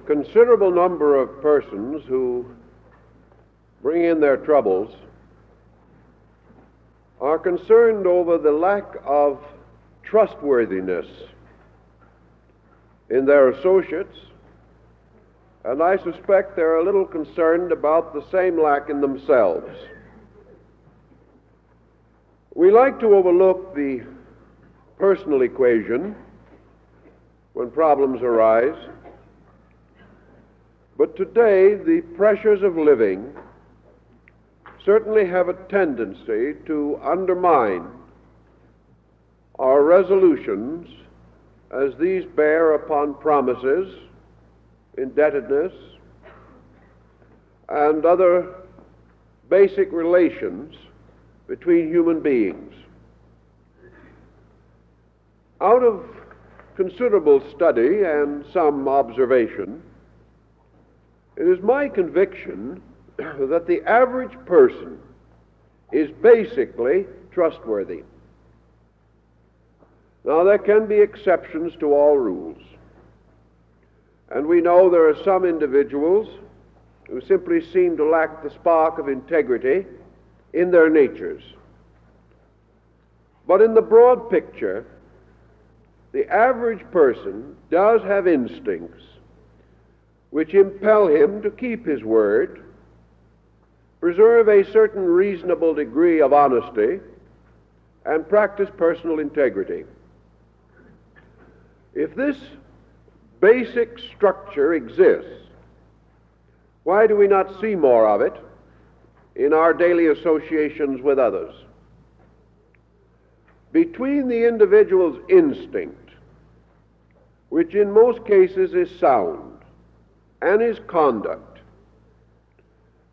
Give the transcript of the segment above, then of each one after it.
considerable number of persons who bring in their troubles are concerned over the lack of trustworthiness in their associates, and I suspect they're a little concerned about the same lack in themselves. We like to overlook the personal equation when problems arise, but today the pressures of living certainly have a tendency to undermine our resolutions as these bear upon promises, indebtedness, and other basic relations between human beings. Out of considerable study and some observation, it is my conviction that the average person is basically trustworthy. Now, there can be exceptions to all rules, and we know there are some individuals who simply seem to lack the spark of integrity in their natures. But in the broad picture, the average person does have instincts which impel him to keep his word, preserve a certain reasonable degree of honesty, and practice personal integrity. If this basic structure exists, why do we not see more of it in our daily associations with others? Between the individual's instinct, which in most cases is sound, and his conduct,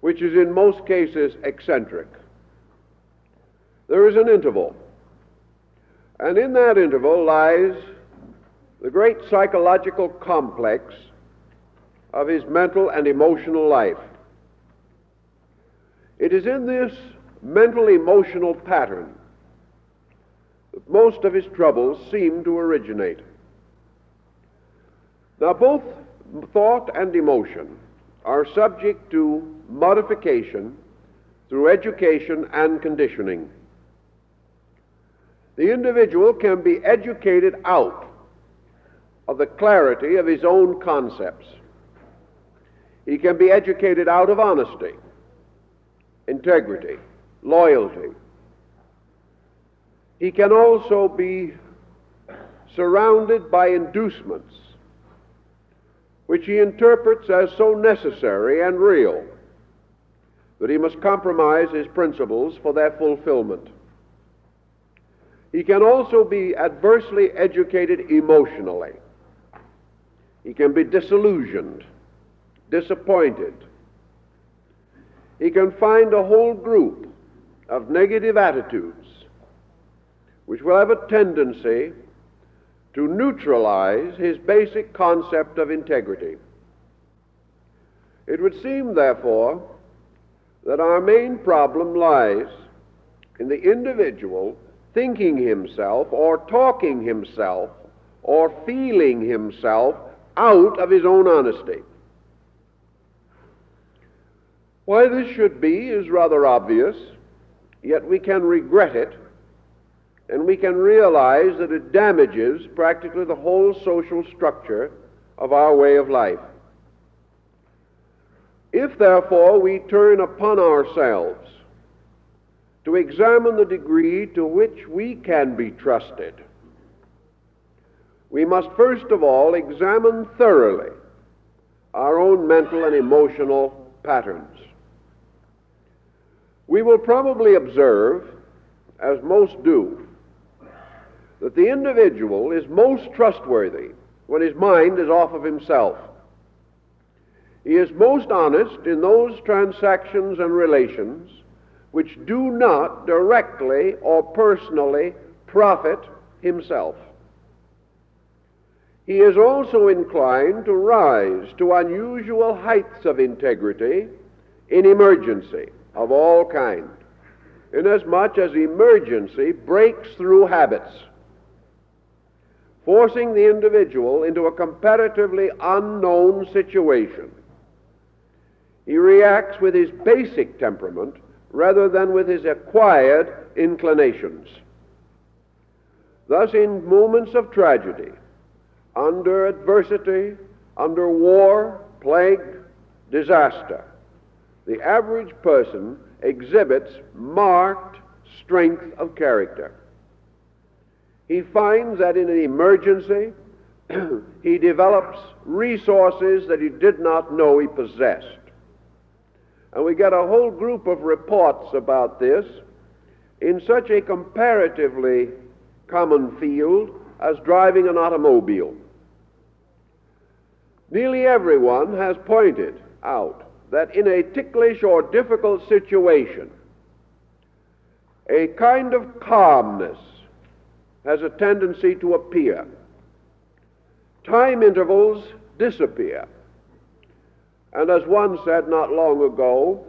which is in most cases eccentric, there is an interval. And in that interval lies the great psychological complex of his mental and emotional life. It is in this mental emotional pattern that most of his troubles seem to originate. Now, both thought and emotion are subject to modification through education and conditioning. The individual can be educated out of the clarity of his own concepts. He can be educated out of honesty, integrity, loyalty. He can also be surrounded by inducements which he interprets as so necessary and real that he must compromise his principles for their fulfillment. He can also be adversely educated emotionally. He can be disillusioned, disappointed. He can find a whole group of negative attitudes which will have a tendency to neutralize his basic concept of integrity. It would seem, therefore, that our main problem lies in the individual thinking himself or talking himself or feeling himself out of his own honesty. Why this should be is rather obvious, yet we can regret it, and we can realize that it damages practically the whole social structure of our way of life. If, therefore, we turn upon ourselves to examine the degree to which we can be trusted, we must first of all examine thoroughly our own mental and emotional patterns. We will probably observe, as most do, that the individual is most trustworthy when his mind is off of himself. He is most honest in those transactions and relations which do not directly or personally profit himself. He is also inclined to rise to unusual heights of integrity in emergency of all kind, inasmuch as emergency breaks through habits. forcing the individual into a comparatively unknown situation. He reacts with his basic temperament rather than with his acquired inclinations. Thus, in moments of tragedy, under adversity, under war, plague, disaster, the average person exhibits marked strength of character. He finds that in an emergency, he develops resources that he did not know he possessed. And we get a whole group of reports about this in such a comparatively common field as driving an automobile. Nearly everyone has pointed out that in a ticklish or difficult situation, a kind of calmness has a tendency to appear. Time intervals disappear. And as one said not long ago,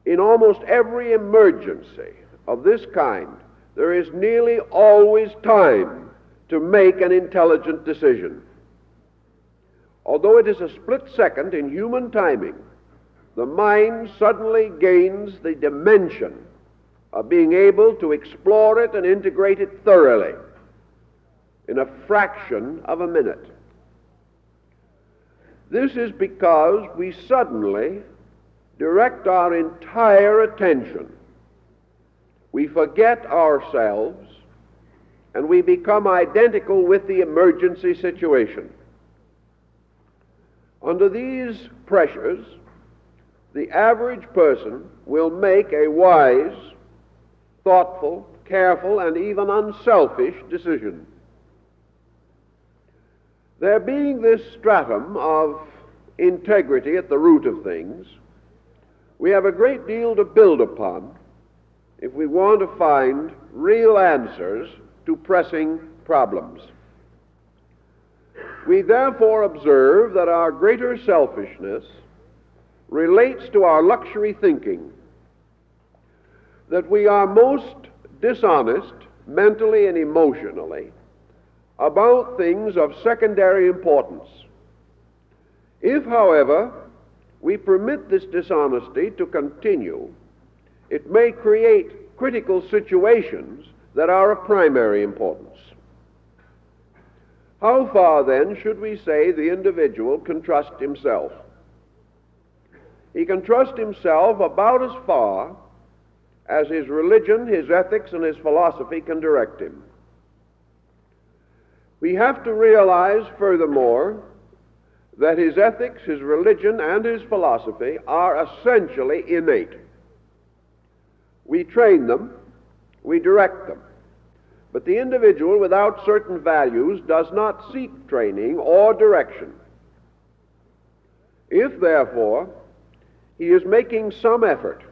in almost every emergency of this kind, there is nearly always time to make an intelligent decision. Although it is a split second in human timing, the mind suddenly gains the dimension of being able to explore it and integrate it thoroughly in a fraction of a minute. This is because we suddenly direct our entire attention. We forget ourselves and we become identical with the emergency situation. Under these pressures, the average person will make a wise, thoughtful, careful, and even unselfish decision. There being this stratum of integrity at the root of things, we have a great deal to build upon if we want to find real answers to pressing problems. We therefore observe that our greater selfishness relates to our luxury thinking, that we are most dishonest mentally and emotionally about things of secondary importance. If, however, we permit this dishonesty to continue, it may create critical situations that are of primary importance. How far, then, should we say the individual can trust himself? He can trust himself about as far as his religion, his ethics, and his philosophy can direct him. We have to realize, furthermore, that his ethics, his religion, and his philosophy are essentially innate. We train them, we direct them. But the individual without certain values does not seek training or direction. If, therefore, he is making some effort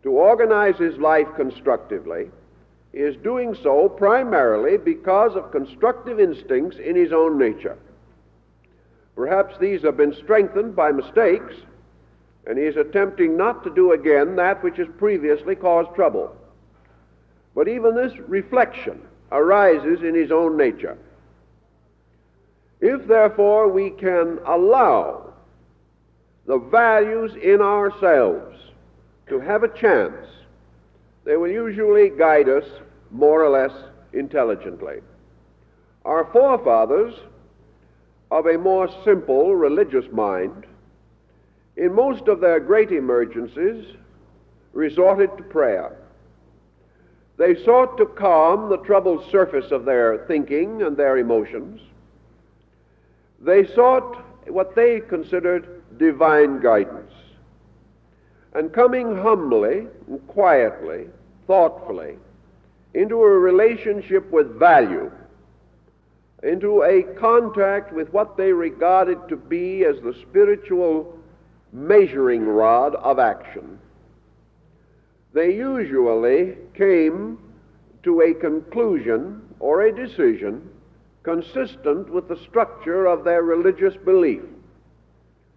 to organize his life constructively, he is doing so primarily because of constructive instincts in his own nature. Perhaps these have been strengthened by mistakes, and he is attempting not to do again that which has previously caused trouble. But even this reflection arises in his own nature. If, therefore, we can allow the values in ourselves to have a chance, they will usually guide us more or less intelligently. Our forefathers, of a more simple religious mind, in most of their great emergencies, resorted to prayer. They sought to calm the troubled surface of their thinking and their emotions. They sought what they considered divine guidance. And coming humbly and quietly, thoughtfully, into a relationship with value, into a contact with what they regarded to be as the spiritual measuring rod of action, they usually came to a conclusion or a decision consistent with the structure of their religious belief.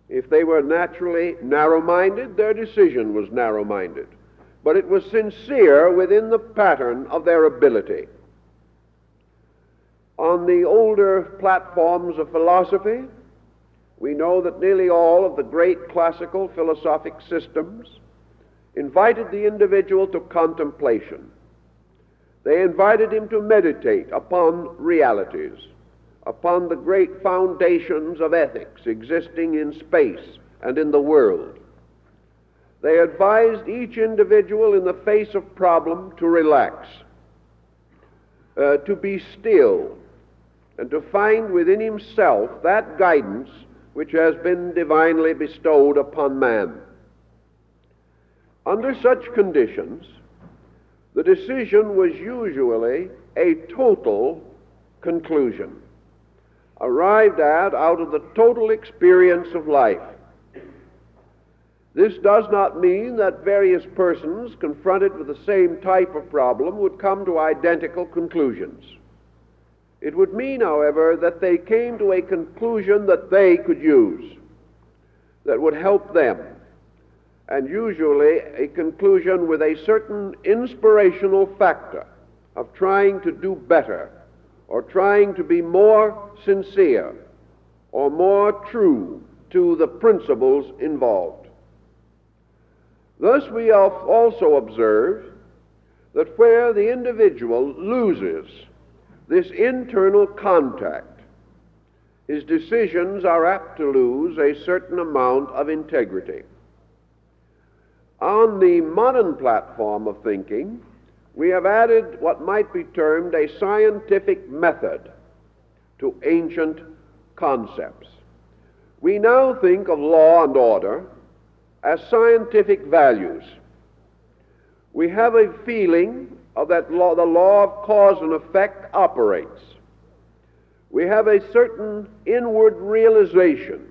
If they were naturally narrow-minded, their decision was narrow-minded, but it was sincere within the pattern of their ability. On the older platforms of philosophy, we know that nearly all of the great classical philosophic systems invited the individual to contemplation. They invited him to meditate upon realities, upon the great foundations of ethics existing in space and in the world. They advised each individual in the face of problem to relax, to be still, and to find within himself that guidance which has been divinely bestowed upon man. Under such conditions, the decision was usually a total conclusion, arrived at out of the total experience of life. This does not mean that various persons confronted with the same type of problem would come to identical conclusions. It would mean, however, that they came to a conclusion that they could use, that would help them, and usually a conclusion with a certain inspirational factor of trying to do better, or trying to be more sincere, or more true to the principles involved. Thus we have also observed that where the individual loses this internal contact, his decisions are apt to lose a certain amount of integrity. On the modern platform of thinking, we have added what might be termed a scientific method to ancient concepts. We now think of law and order as scientific values. We have a feeling of that the law of cause and effect operates. We have a certain inward realization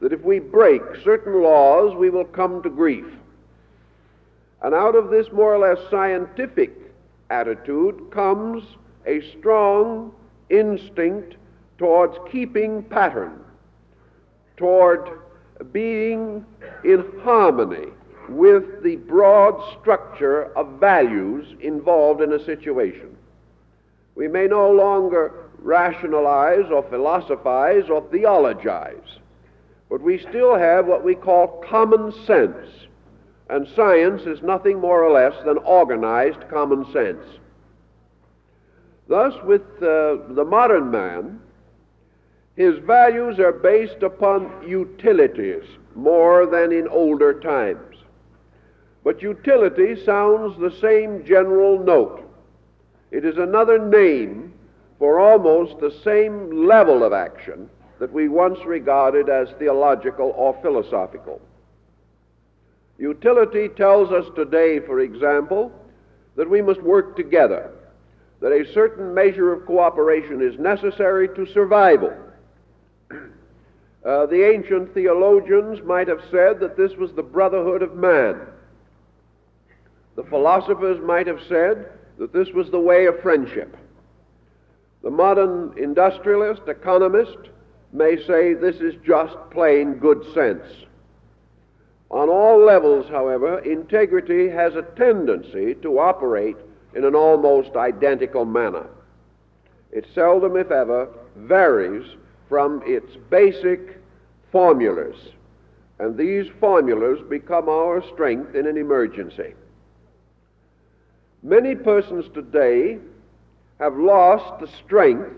that if we break certain laws, we will come to grief. And out of this more or less scientific attitude comes a strong instinct towards keeping pattern, toward being in harmony with the broad structure of values involved in a situation. We may no longer rationalize or philosophize or theologize, but we still have what we call common sense, and science is nothing more or less than organized common sense. Thus, with the modern man, his values are based upon utilities more than in older times. But utility sounds the same general note. It is another name for almost the same level of action that we once regarded as theological or philosophical. Utility tells us today, for example, that we must work together, that a certain measure of cooperation is necessary to survival. The ancient theologians might have said that this was the brotherhood of man. The philosophers might have said that this was the way of friendship. The modern industrialist, economist, may say this is just plain good sense. On all levels, however, integrity has a tendency to operate in an almost identical manner. It seldom, if ever, varies from its basic formulas, and these formulas become our strength in an emergency. Many persons today have lost the strength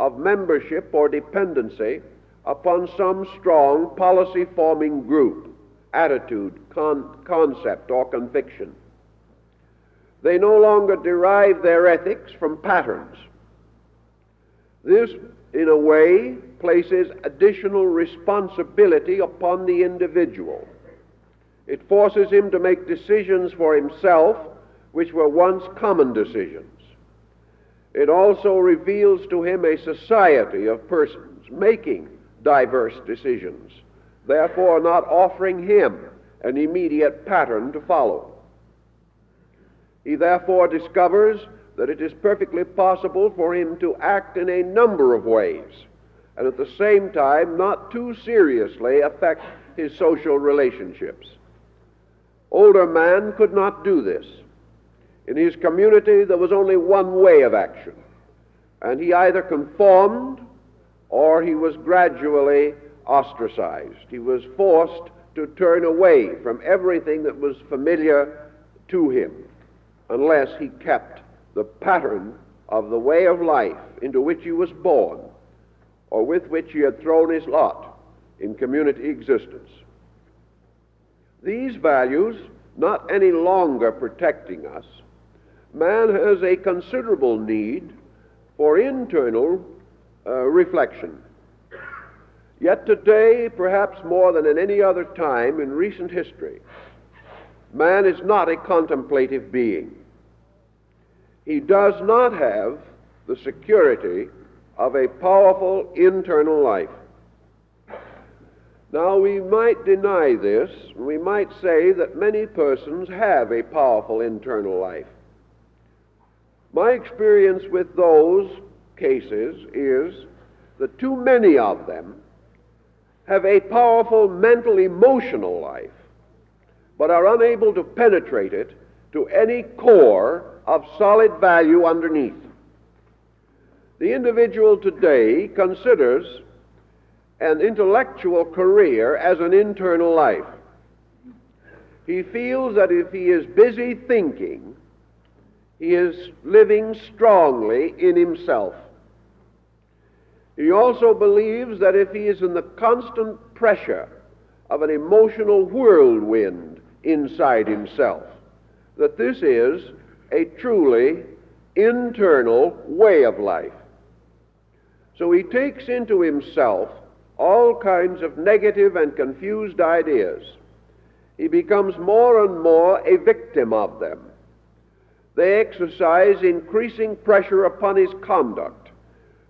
of membership or dependency upon some strong policy-forming group, attitude, concept, or conviction. They no longer derive their ethics from patterns. This, in a way, places additional responsibility upon the individual. It forces him to make decisions for himself which were once common decisions. It also reveals to him a society of persons making diverse decisions, therefore not offering him an immediate pattern to follow. He therefore discovers that it is perfectly possible for him to act in a number of ways, and at the same time not too seriously affect his social relationships. Older man could not do this. In his community there was only one way of action. and he either conformed or he was gradually ostracized. He was forced to turn away from everything that was familiar to him unless he kept the pattern of the way of life into which he was born or with which he had thrown his lot in community existence. These values not any longer protecting us, man has a considerable need for internal reflection. Yet today, perhaps more than at any other time in recent history, man is not a contemplative being. He does not have the security of a powerful internal life. Now, we might deny this. We might say that many persons have a powerful internal life. My experience with those cases is that too many of them have a powerful mental emotional life, but are unable to penetrate it to any core of solid value underneath. The individual today considers an intellectual career as an internal life. He feels that if he is busy thinking, he is living strongly in himself. He also believes that if he is in the constant pressure of an emotional whirlwind inside himself, that this is a truly internal way of life. So he takes into himself all kinds of negative and confused ideas. He becomes more and more a victim of them. They exercise increasing pressure upon his conduct,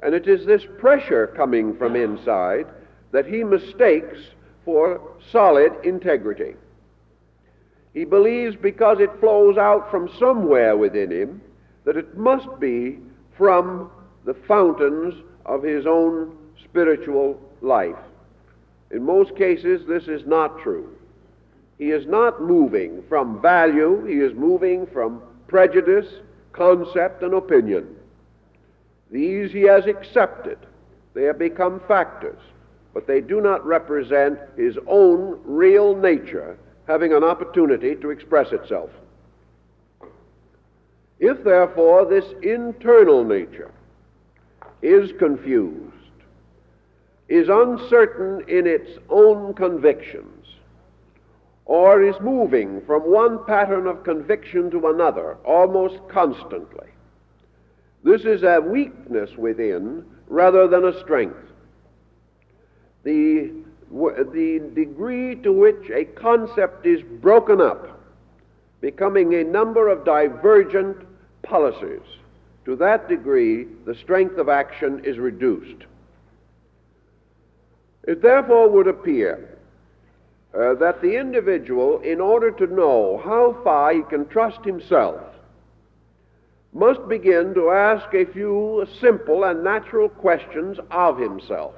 and it is this pressure coming from inside that he mistakes for solid integrity. He believes because it flows out from somewhere within him that it must be from the fountains of his own spiritual life. In most cases, this is not true. He is not moving from value, he is moving from prejudice, concept, and opinion. These he has accepted. They have become factors, but they do not represent his own real nature having an opportunity to express itself. If, therefore, this internal nature is confused, is uncertain in its own convictions, or is moving from one pattern of conviction to another almost constantly, this is a weakness within rather than a strength. The degree to which a concept is broken up, becoming a number of divergent policies, to that degree the strength of action is reduced. It therefore would appear that the individual, in order to know how far he can trust himself, must begin to ask a few simple and natural questions of himself.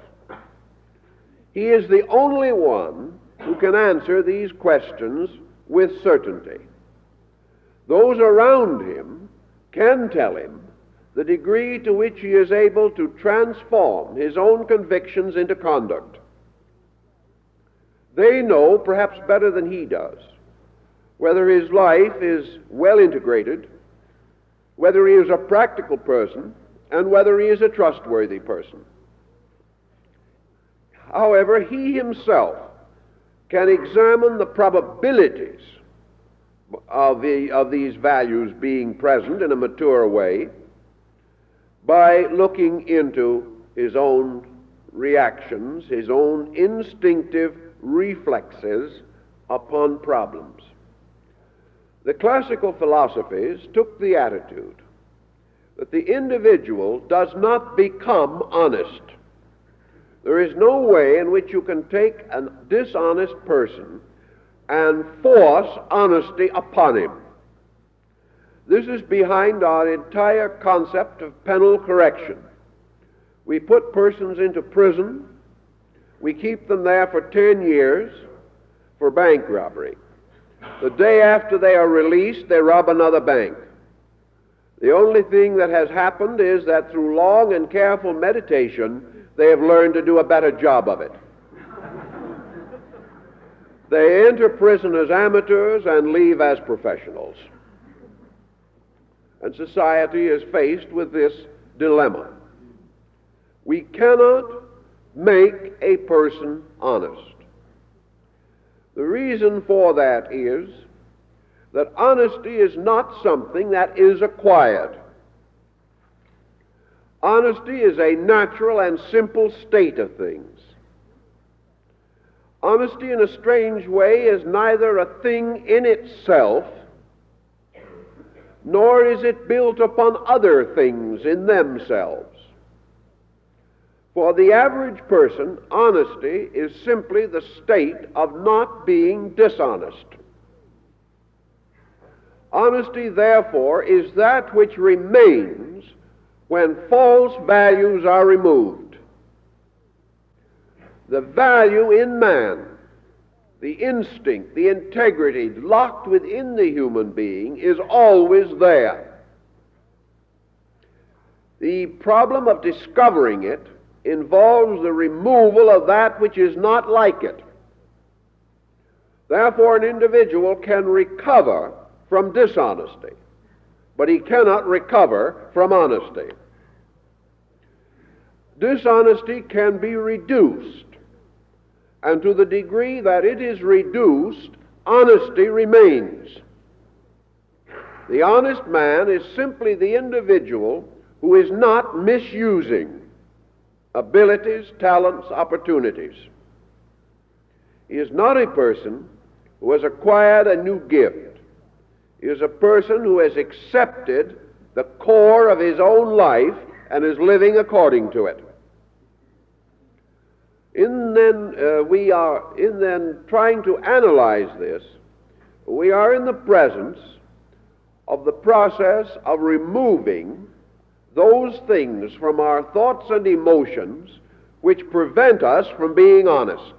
He is the only one who can answer these questions with certainty. Those around him can tell him the degree to which he is able to transform his own convictions into conduct. They know, perhaps better than he does, whether his life is well integrated, whether he is a practical person, and whether he is a trustworthy person. However, he himself can examine the probabilities of these values being present in a mature way by looking into his own reactions, his own instinctive reflexes upon problems. The classical philosophies took the attitude that the individual does not become honest. There is no way in which you can take a dishonest person and force honesty upon him. This is behind our entire concept of penal correction. We put persons into prison. We keep them there for 10 years for bank robbery. The day after they are released, they rob another bank. The only thing that has happened is that through long and careful meditation, they have learned to do a better job of it. They enter prison as amateurs and leave as professionals. And society is faced with this dilemma. We cannot make a person honest. The reason for that is that honesty is not something that is acquired. Honesty is a natural and simple state of things. Honesty, in a strange way, is neither a thing in itself, nor is it built upon other things in themselves. For the average person, honesty is simply the state of not being dishonest. Honesty, therefore, is that which remains when false values are removed. The value in man, the instinct, the integrity locked within the human being is always there. The problem of discovering it involves the removal of that which is not like it. Therefore, an individual can recover from dishonesty, but he cannot recover from honesty. Dishonesty can be reduced, and to the degree that it is reduced, honesty remains. The honest man is simply the individual who is not misusing abilities, talents, opportunities. He is not a person who has acquired a new gift. He is a person who has accepted the core of his own life and is living according to it. We are trying to analyze this. We are in the presence of the process of removing those things from our thoughts and emotions which prevent us from being honest.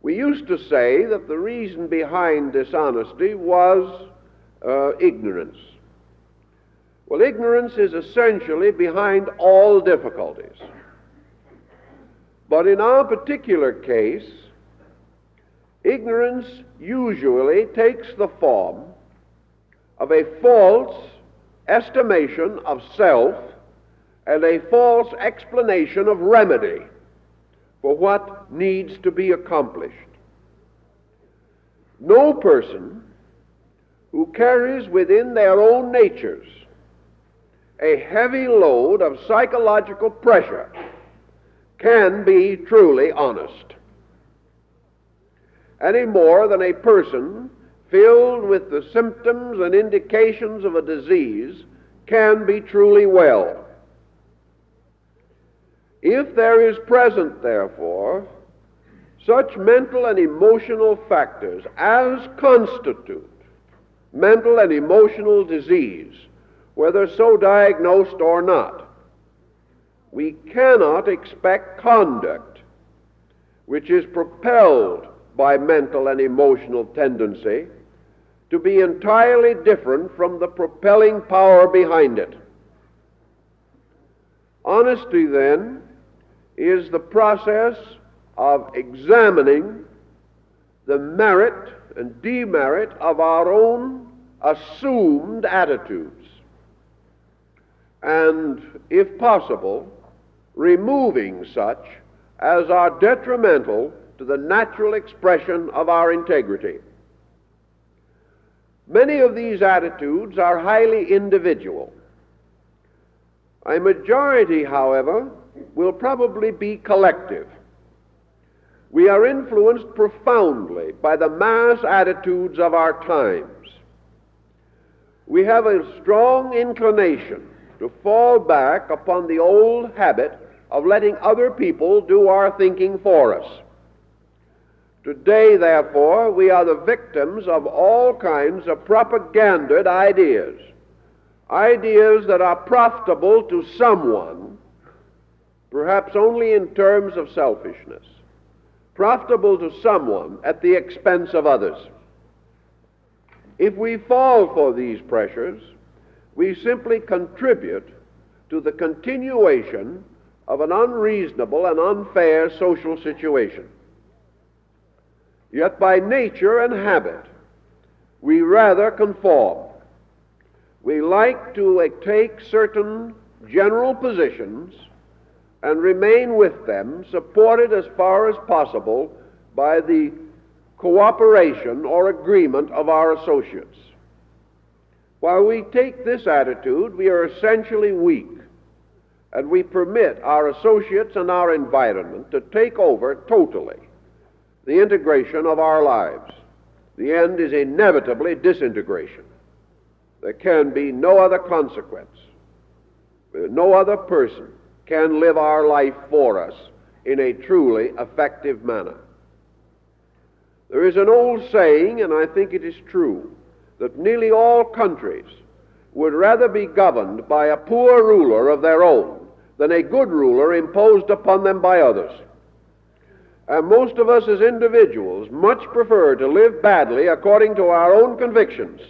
We used to say that the reason behind dishonesty was ignorance. Well, ignorance is essentially behind all difficulties. But in our particular case, ignorance usually takes the form of a false estimation of self and a false explanation of remedy for what needs to be accomplished. No person who carries within their own natures a heavy load of psychological pressure can be truly honest, any more than a person filled with the symptoms and indications of a disease can be truly well. If there is present, therefore, such mental and emotional factors as constitute mental and emotional disease, whether so diagnosed or not, we cannot expect conduct which is propelled by mental and emotional tendency to be entirely different from the propelling power behind it. Honesty, then, is the process of examining the merit and demerit of our own assumed attitudes, and, if possible, removing such as are detrimental to the natural expression of our integrity. Many of these attitudes are highly individual. A majority, however, will probably be collective. We are influenced profoundly by the mass attitudes of our times. We have a strong inclination to fall back upon the old habit of letting other people do our thinking for us. Today, therefore, we are the victims of all kinds of propagandic ideas that are profitable to someone, perhaps only in terms of selfishness, profitable to someone at the expense of others. If we fall for these pressures, we simply contribute to the continuation of an unreasonable and unfair social situation. Yet by nature and habit, we rather conform. We like to take certain general positions and remain with them, supported as far as possible by the cooperation or agreement of our associates. While we take this attitude, we are essentially weak, and we permit our associates and our environment to take over totally the integration of our lives. The end is inevitably disintegration. There can be no other consequence. No other person can live our life for us in a truly effective manner. There is an old saying, and I think it is true, that nearly all countries would rather be governed by a poor ruler of their own than a good ruler imposed upon them by others. And most of us as individuals much prefer to live badly according to our own convictions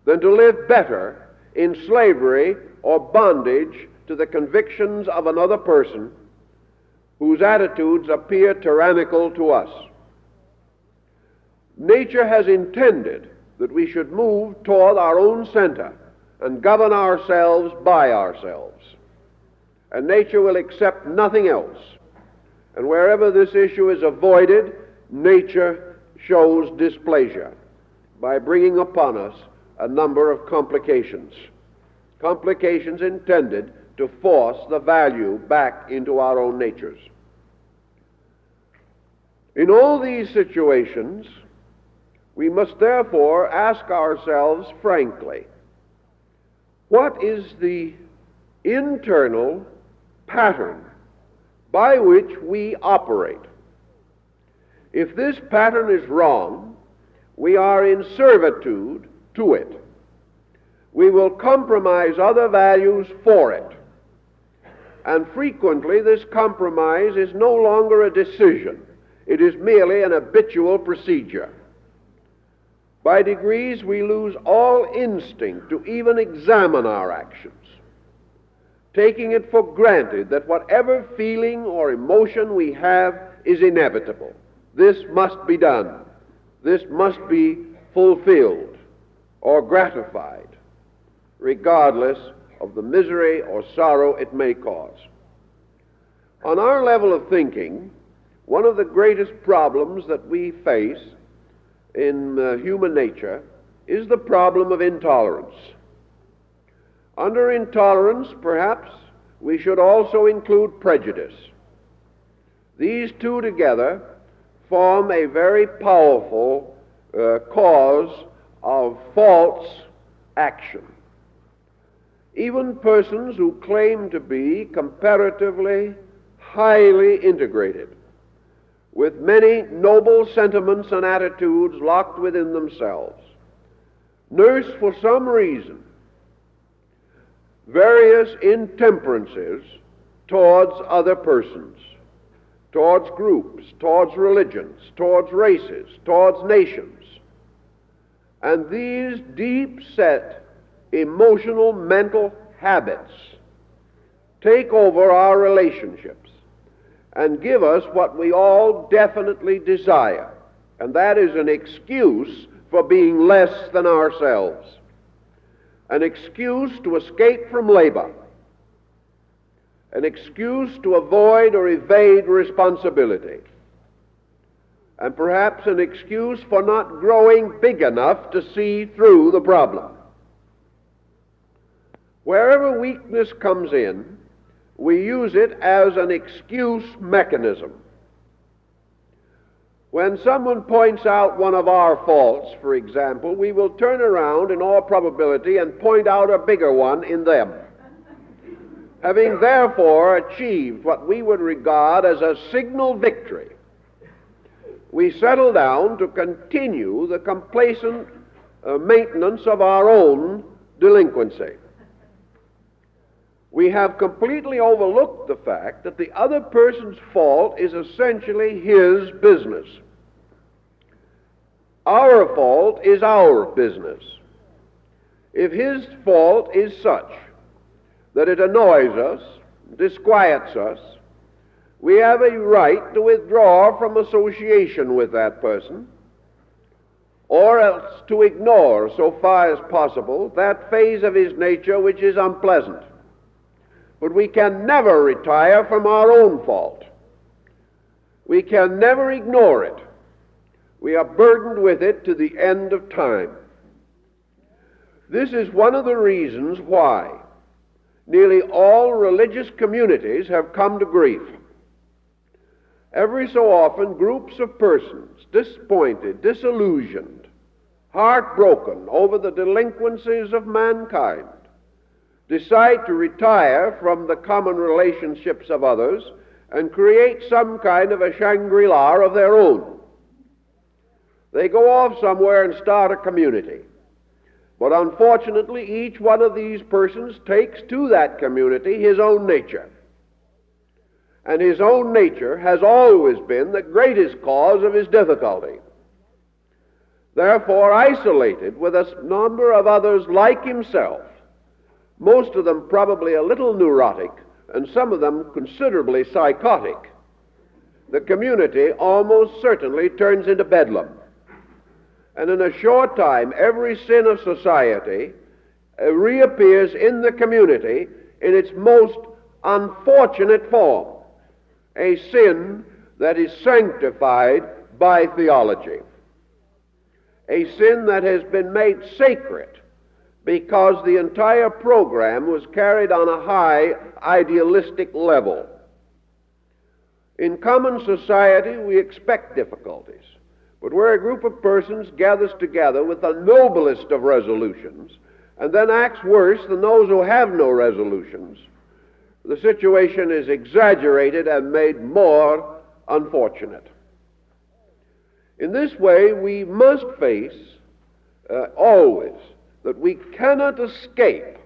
than to live better in slavery or bondage to the convictions of another person whose attitudes appear tyrannical to us. Nature has intended that we should move toward our own center and govern ourselves by ourselves. And nature will accept nothing else. And wherever this issue is avoided, nature shows displeasure by bringing upon us a number of complications intended to force the value back into our own natures. In all these situations, we must therefore ask ourselves frankly, what is the internal pattern by which we operate? If this pattern is wrong, we are in servitude to it. We will compromise other values for it. And frequently this compromise is no longer a decision. It is merely an habitual procedure. By degrees we lose all instinct to even examine our actions, taking it for granted that whatever feeling or emotion we have is inevitable. This must be done. This must be fulfilled or gratified, regardless of the misery or sorrow it may cause. On our level of thinking, one of the greatest problems that we face in human nature is the problem of intolerance. Under intolerance, perhaps, we should also include prejudice. These two together form a very powerful cause of false action. Even persons who claim to be comparatively highly integrated, with many noble sentiments and attitudes locked within themselves, nurse for some reason various intemperances towards other persons, towards groups, towards religions, towards races, towards nations. And these deep-set emotional, mental habits take over our relationships and give us what we all definitely desire, and that is an excuse for being less than ourselves, an excuse to escape from labor, an excuse to avoid or evade responsibility, and perhaps an excuse for not growing big enough to see through the problem. Wherever weakness comes in, we use it as an excuse mechanism. When someone points out one of our faults, for example, we will turn around in all probability and point out a bigger one in them. Having therefore achieved what we would regard as a signal victory, we settle down to continue the complacent maintenance of our own delinquency. We have completely overlooked the fact that the other person's fault is essentially his business. Our fault is our business. If his fault is such that it annoys us, disquiets us, we have a right to withdraw from association with that person, or else to ignore, so far as possible, that phase of his nature which is unpleasant. But we can never retire from our own fault. We can never ignore it. We are burdened with it to the end of time. This is one of the reasons why nearly all religious communities have come to grief. Every so often, groups of persons, disappointed, disillusioned, heartbroken over the delinquencies of mankind, decide to retire from the common relationships of others and create some kind of a Shangri-La of their own. They go off somewhere and start a community. But unfortunately, each one of these persons takes to that community his own nature. And his own nature has always been the greatest cause of his difficulty. Therefore, isolated with a number of others like himself, most of them probably a little neurotic, and some of them considerably psychotic, the community almost certainly turns into bedlam. And in a short time, every sin of society reappears in the community in its most unfortunate form, a sin that is sanctified by theology, a sin that has been made sacred because the entire program was carried on a high idealistic level. In common society, we expect difficulties. But where a group of persons gathers together with the noblest of resolutions and then acts worse than those who have no resolutions, the situation is exaggerated and made more unfortunate. In this way, we must face always that we cannot escape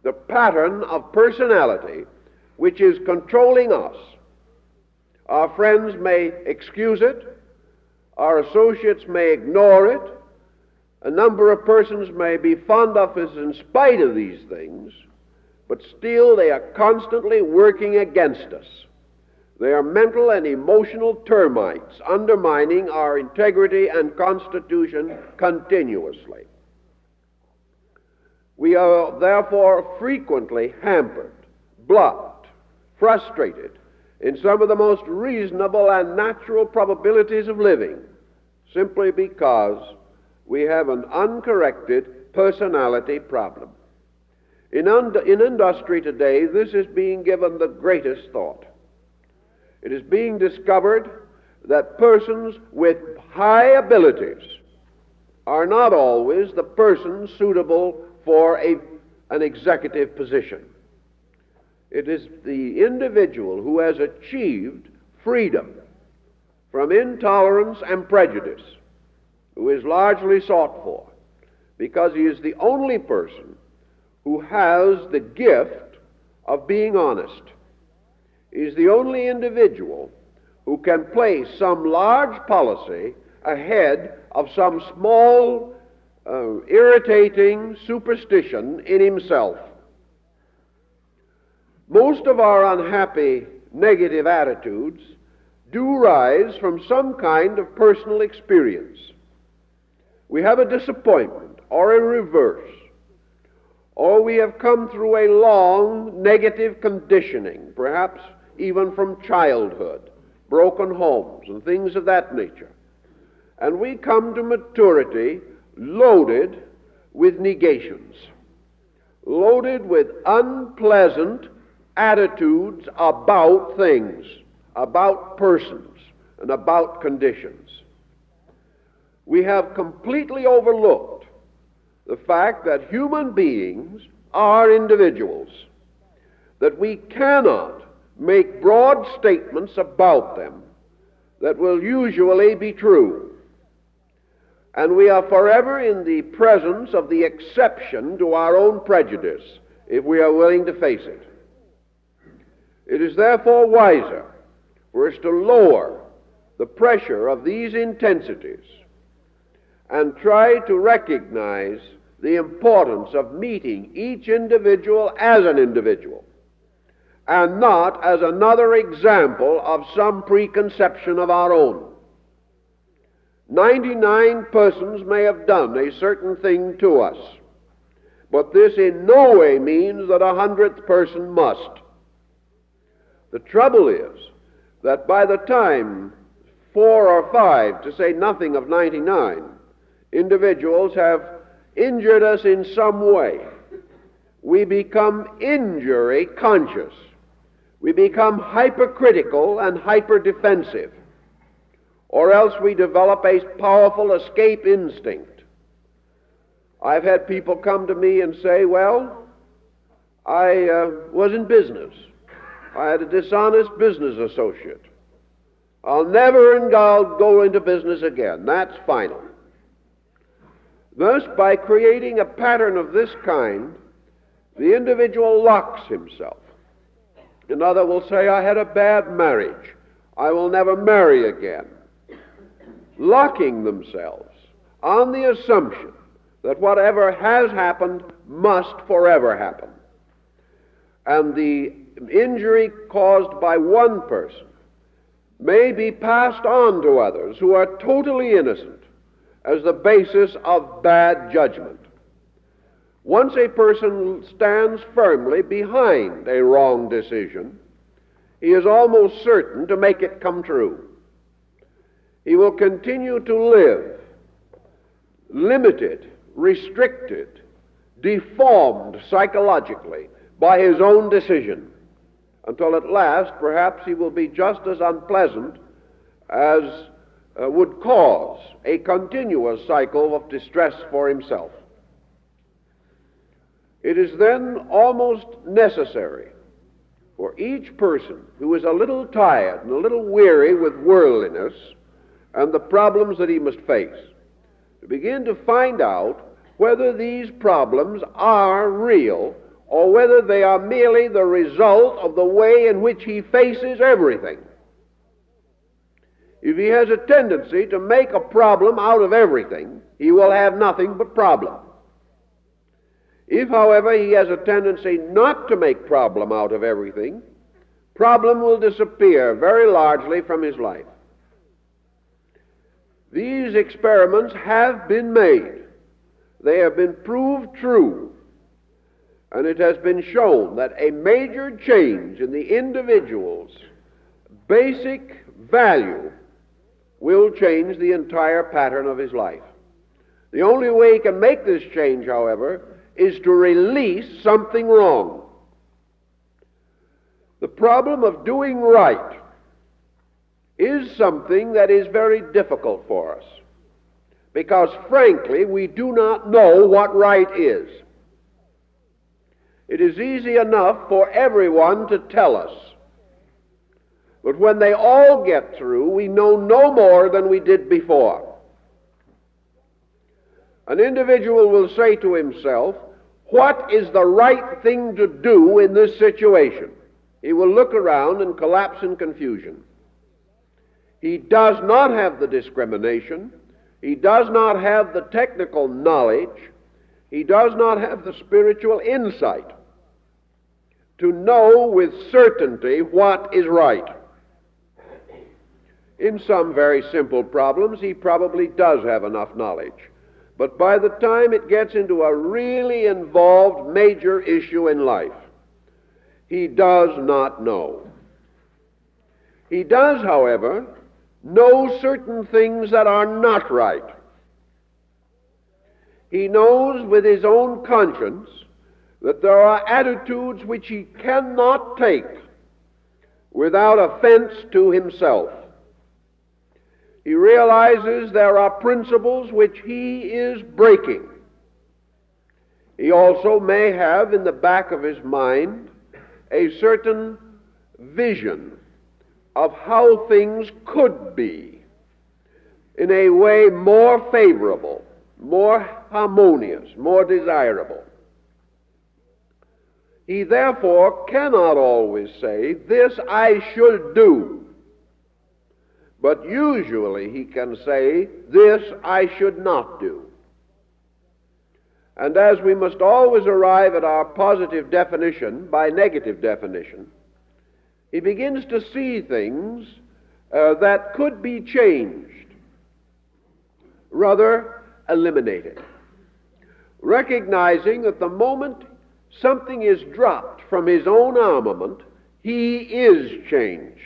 the pattern of personality which is controlling us. Our friends may excuse it. Our associates may ignore it. A number of persons may be fond of us in spite of these things, but still they are constantly working against us. They are mental and emotional termites, undermining our integrity and constitution continuously. We are therefore frequently hampered, blocked, frustrated in some of the most reasonable and natural probabilities of living, simply because we have an uncorrected personality problem. In industry today, this is being given the greatest thought. It is being discovered that persons with high abilities are not always the persons suitable for an executive position. It is the individual who has achieved freedom from intolerance and prejudice who is largely sought for, because he is the only person who has the gift of being honest. He is the only individual who can place some large policy ahead of some small, irritating superstition in himself. Most of our unhappy negative attitudes do rise from some kind of personal experience. We have a disappointment or a reverse, or we have come through a long negative conditioning, perhaps even from childhood, broken homes and things of that nature. And we come to maturity loaded with negations, loaded with unpleasant attitudes about things, about persons, and about conditions. We have completely overlooked the fact that human beings are individuals, that we cannot make broad statements about them that will usually be true. And we are forever in the presence of the exception to our own prejudice if we are willing to face it. It is therefore wiser for us to lower the pressure of these intensities and try to recognize the importance of meeting each individual as an individual, and not as another example of some preconception of our own. 99 persons may have done a certain thing to us, but this in no way means that 100th person must. The trouble is that by the time 4 or 5, to say nothing of 99, individuals have injured us in some way, we become injury conscious. We become hypercritical and hyperdefensive, or else we develop a powerful escape instinct. I've had people come to me and say, well, I was in business. I had a dishonest business associate. I'll go into business again. That's final. Thus, by creating a pattern of this kind, the individual locks himself. Another will say, I had a bad marriage. I will never marry again. Locking themselves on the assumption that whatever has happened must forever happen. And the injury caused by one person may be passed on to others who are totally innocent as the basis of bad judgment. Once a person stands firmly behind a wrong decision, he is almost certain to make it come true. He will continue to live limited, restricted, deformed psychologically by his own decision, until at last perhaps he will be just as unpleasant as would cause a continuous cycle of distress for himself. It is then almost necessary for each person who is a little tired and a little weary with worldliness and the problems that he must face to begin to find out whether these problems are real or whether they are merely the result of the way in which he faces everything. If he has a tendency to make a problem out of everything, he will have nothing but problem. If, however, he has a tendency not to make problem out of everything, problem will disappear very largely from his life. These experiments have been made. They have been proved true. And it has been shown that a major change in the individual's basic value will change the entire pattern of his life. The only way he can make this change, however, is to release something wrong. The problem of doing right is something that is very difficult for us, because frankly we do not know what right is. It is easy enough for everyone to tell us, but when they all get through, we know no more than we did before. An individual will say to himself, what is the right thing to do in this situation? He will look around and collapse in confusion. He does not have the discrimination. He does not have the technical knowledge. He does not have the spiritual insight to know with certainty what is right. In some very simple problems, he probably does have enough knowledge. But by the time it gets into a really involved major issue in life, he does not know. He does, however, know certain things that are not right. He knows with his own conscience that there are attitudes which he cannot take without offense to himself. He realizes there are principles which he is breaking. He also may have in the back of his mind a certain vision of how things could be in a way more favorable, more harmonious, more desirable. He therefore cannot always say, this I should do. But usually he can say, this I should not do. And as we must always arrive at our positive definition by negative definition, he begins to see things that could be changed, rather eliminated, recognizing that the moment something is dropped from his own armament, he is changed.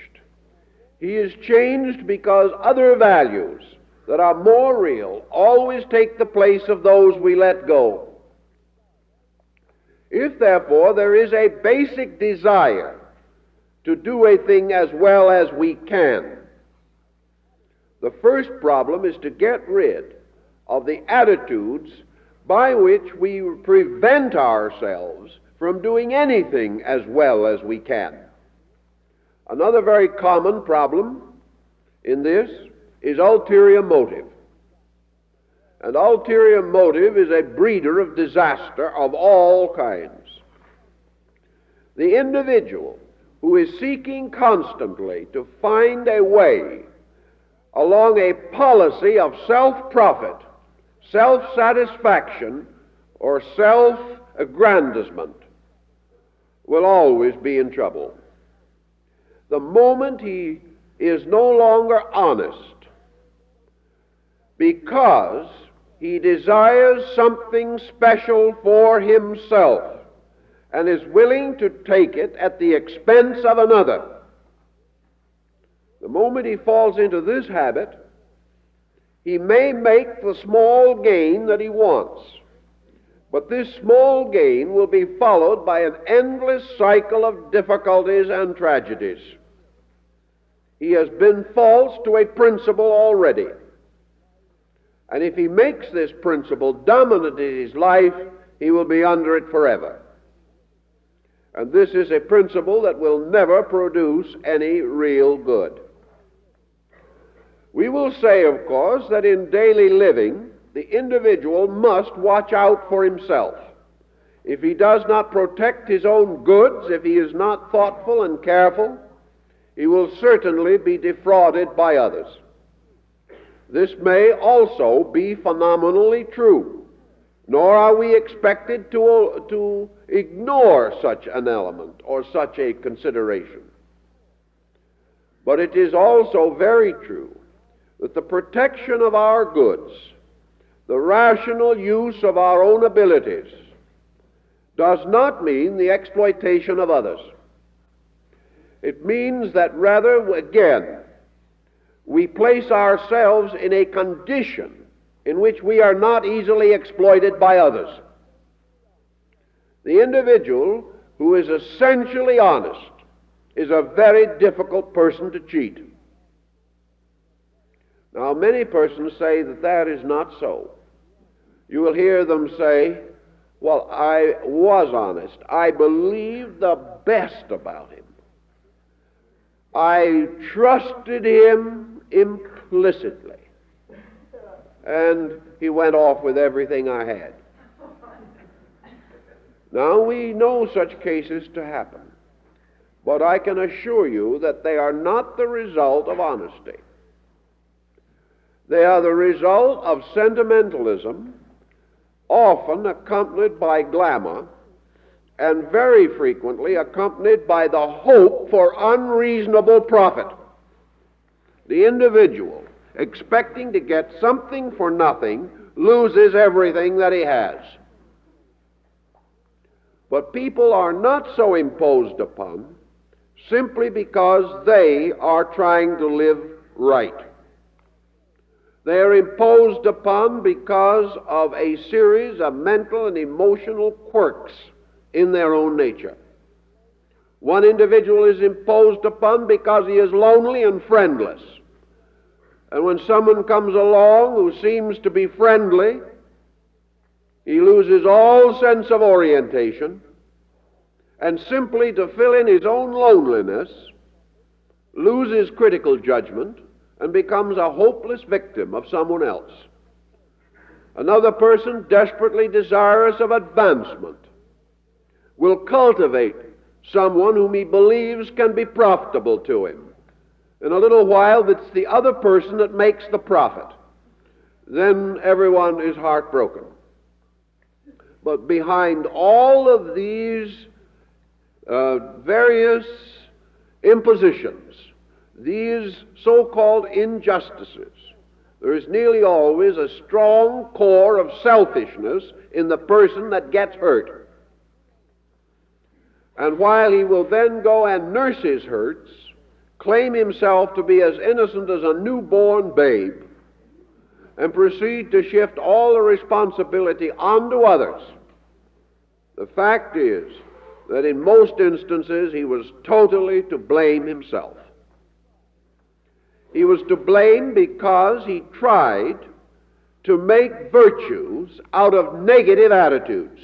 He is changed because other values that are more real always take the place of those we let go. If, therefore, there is a basic desire to do a thing as well as we can, the first problem is to get rid of the attitudes by which we prevent ourselves from doing anything as well as we can. Another very common problem in this is ulterior motive. And ulterior motive is a breeder of disaster of all kinds. The individual who is seeking constantly to find a way along a policy of self-profit, self-satisfaction, or self-aggrandizement will always be in trouble. The moment he is no longer honest because he desires something special for himself and is willing to take it at the expense of another, the moment he falls into this habit, he may make the small gain that he wants, but this small gain will be followed by an endless cycle of difficulties and tragedies. He has been false to a principle already, and if he makes this principle dominant in his life, he will be under it forever. And this is a principle that will never produce any real good. We will say, of course, that in daily living, the individual must watch out for himself. If he does not protect his own goods, if he is not thoughtful and careful, he will certainly be defrauded by others. This may also be phenomenally true, nor are we expected to ignore such an element or such a consideration. But it is also very true that the protection of our goods, the rational use of our own abilities, does not mean the exploitation of others. It means that rather, again, we place ourselves in a condition in which we are not easily exploited by others. The individual who is essentially honest is a very difficult person to cheat. Now, many persons say that that is not so. You will hear them say, well, I was honest. I believed the best about him. I trusted him implicitly. And he went off with everything I had. Now, we know such cases to happen, but I can assure you that they are not the result of honesty. They are the result of sentimentalism, often accompanied by glamour, and very frequently accompanied by the hope for unreasonable profit. The individual, expecting to get something for nothing, loses everything that he has. But people are not so imposed upon simply because they are trying to live right. They are imposed upon because of a series of mental and emotional quirks in their own nature. One individual is imposed upon because he is lonely and friendless. And when someone comes along who seems to be friendly, he loses all sense of orientation, and simply to fill in his own loneliness, loses critical judgment, and becomes a hopeless victim of someone else. Another person, desperately desirous of advancement, will cultivate someone whom he believes can be profitable to him. In a little while, it's the other person that makes the profit. Then everyone is heartbroken. But behind all of these various impositions, these so-called injustices, there is nearly always a strong core of selfishness in the person that gets hurt. And while he will then go and nurse his hurts, claim himself to be as innocent as a newborn babe, and proceed to shift all the responsibility onto others, the fact is that in most instances he was totally to blame himself. He was to blame because he tried to make virtues out of negative attitudes.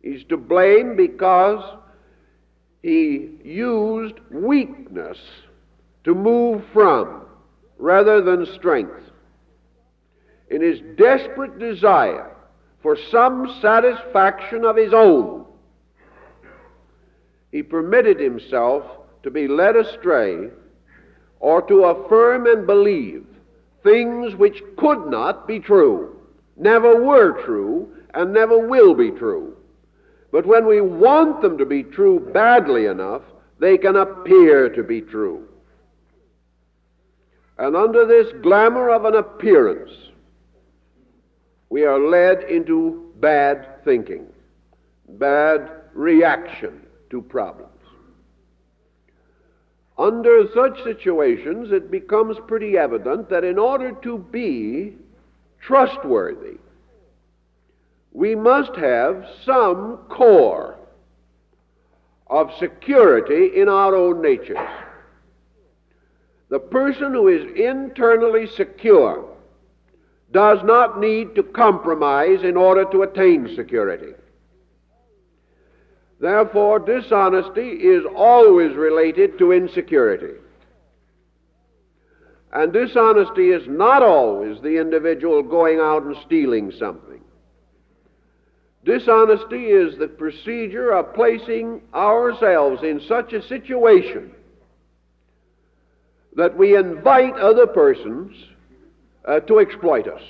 He's to blame because he used weakness to move from rather than strength. In his desperate desire for some satisfaction of his own, he permitted himself to be led astray or to affirm and believe things which could not be true, never were true, and never will be true. But when we want them to be true badly enough, they can appear to be true. And under this glamour of an appearance, we are led into bad thinking, bad reaction to problems. Under such situations, it becomes pretty evident that in order to be trustworthy, we must have some core of security in our own natures. The person who is internally secure does not need to compromise in order to attain security. Therefore, dishonesty is always related to insecurity. And dishonesty is not always the individual going out and stealing something. Dishonesty is the procedure of placing ourselves in such a situation that we invite other persons to exploit us,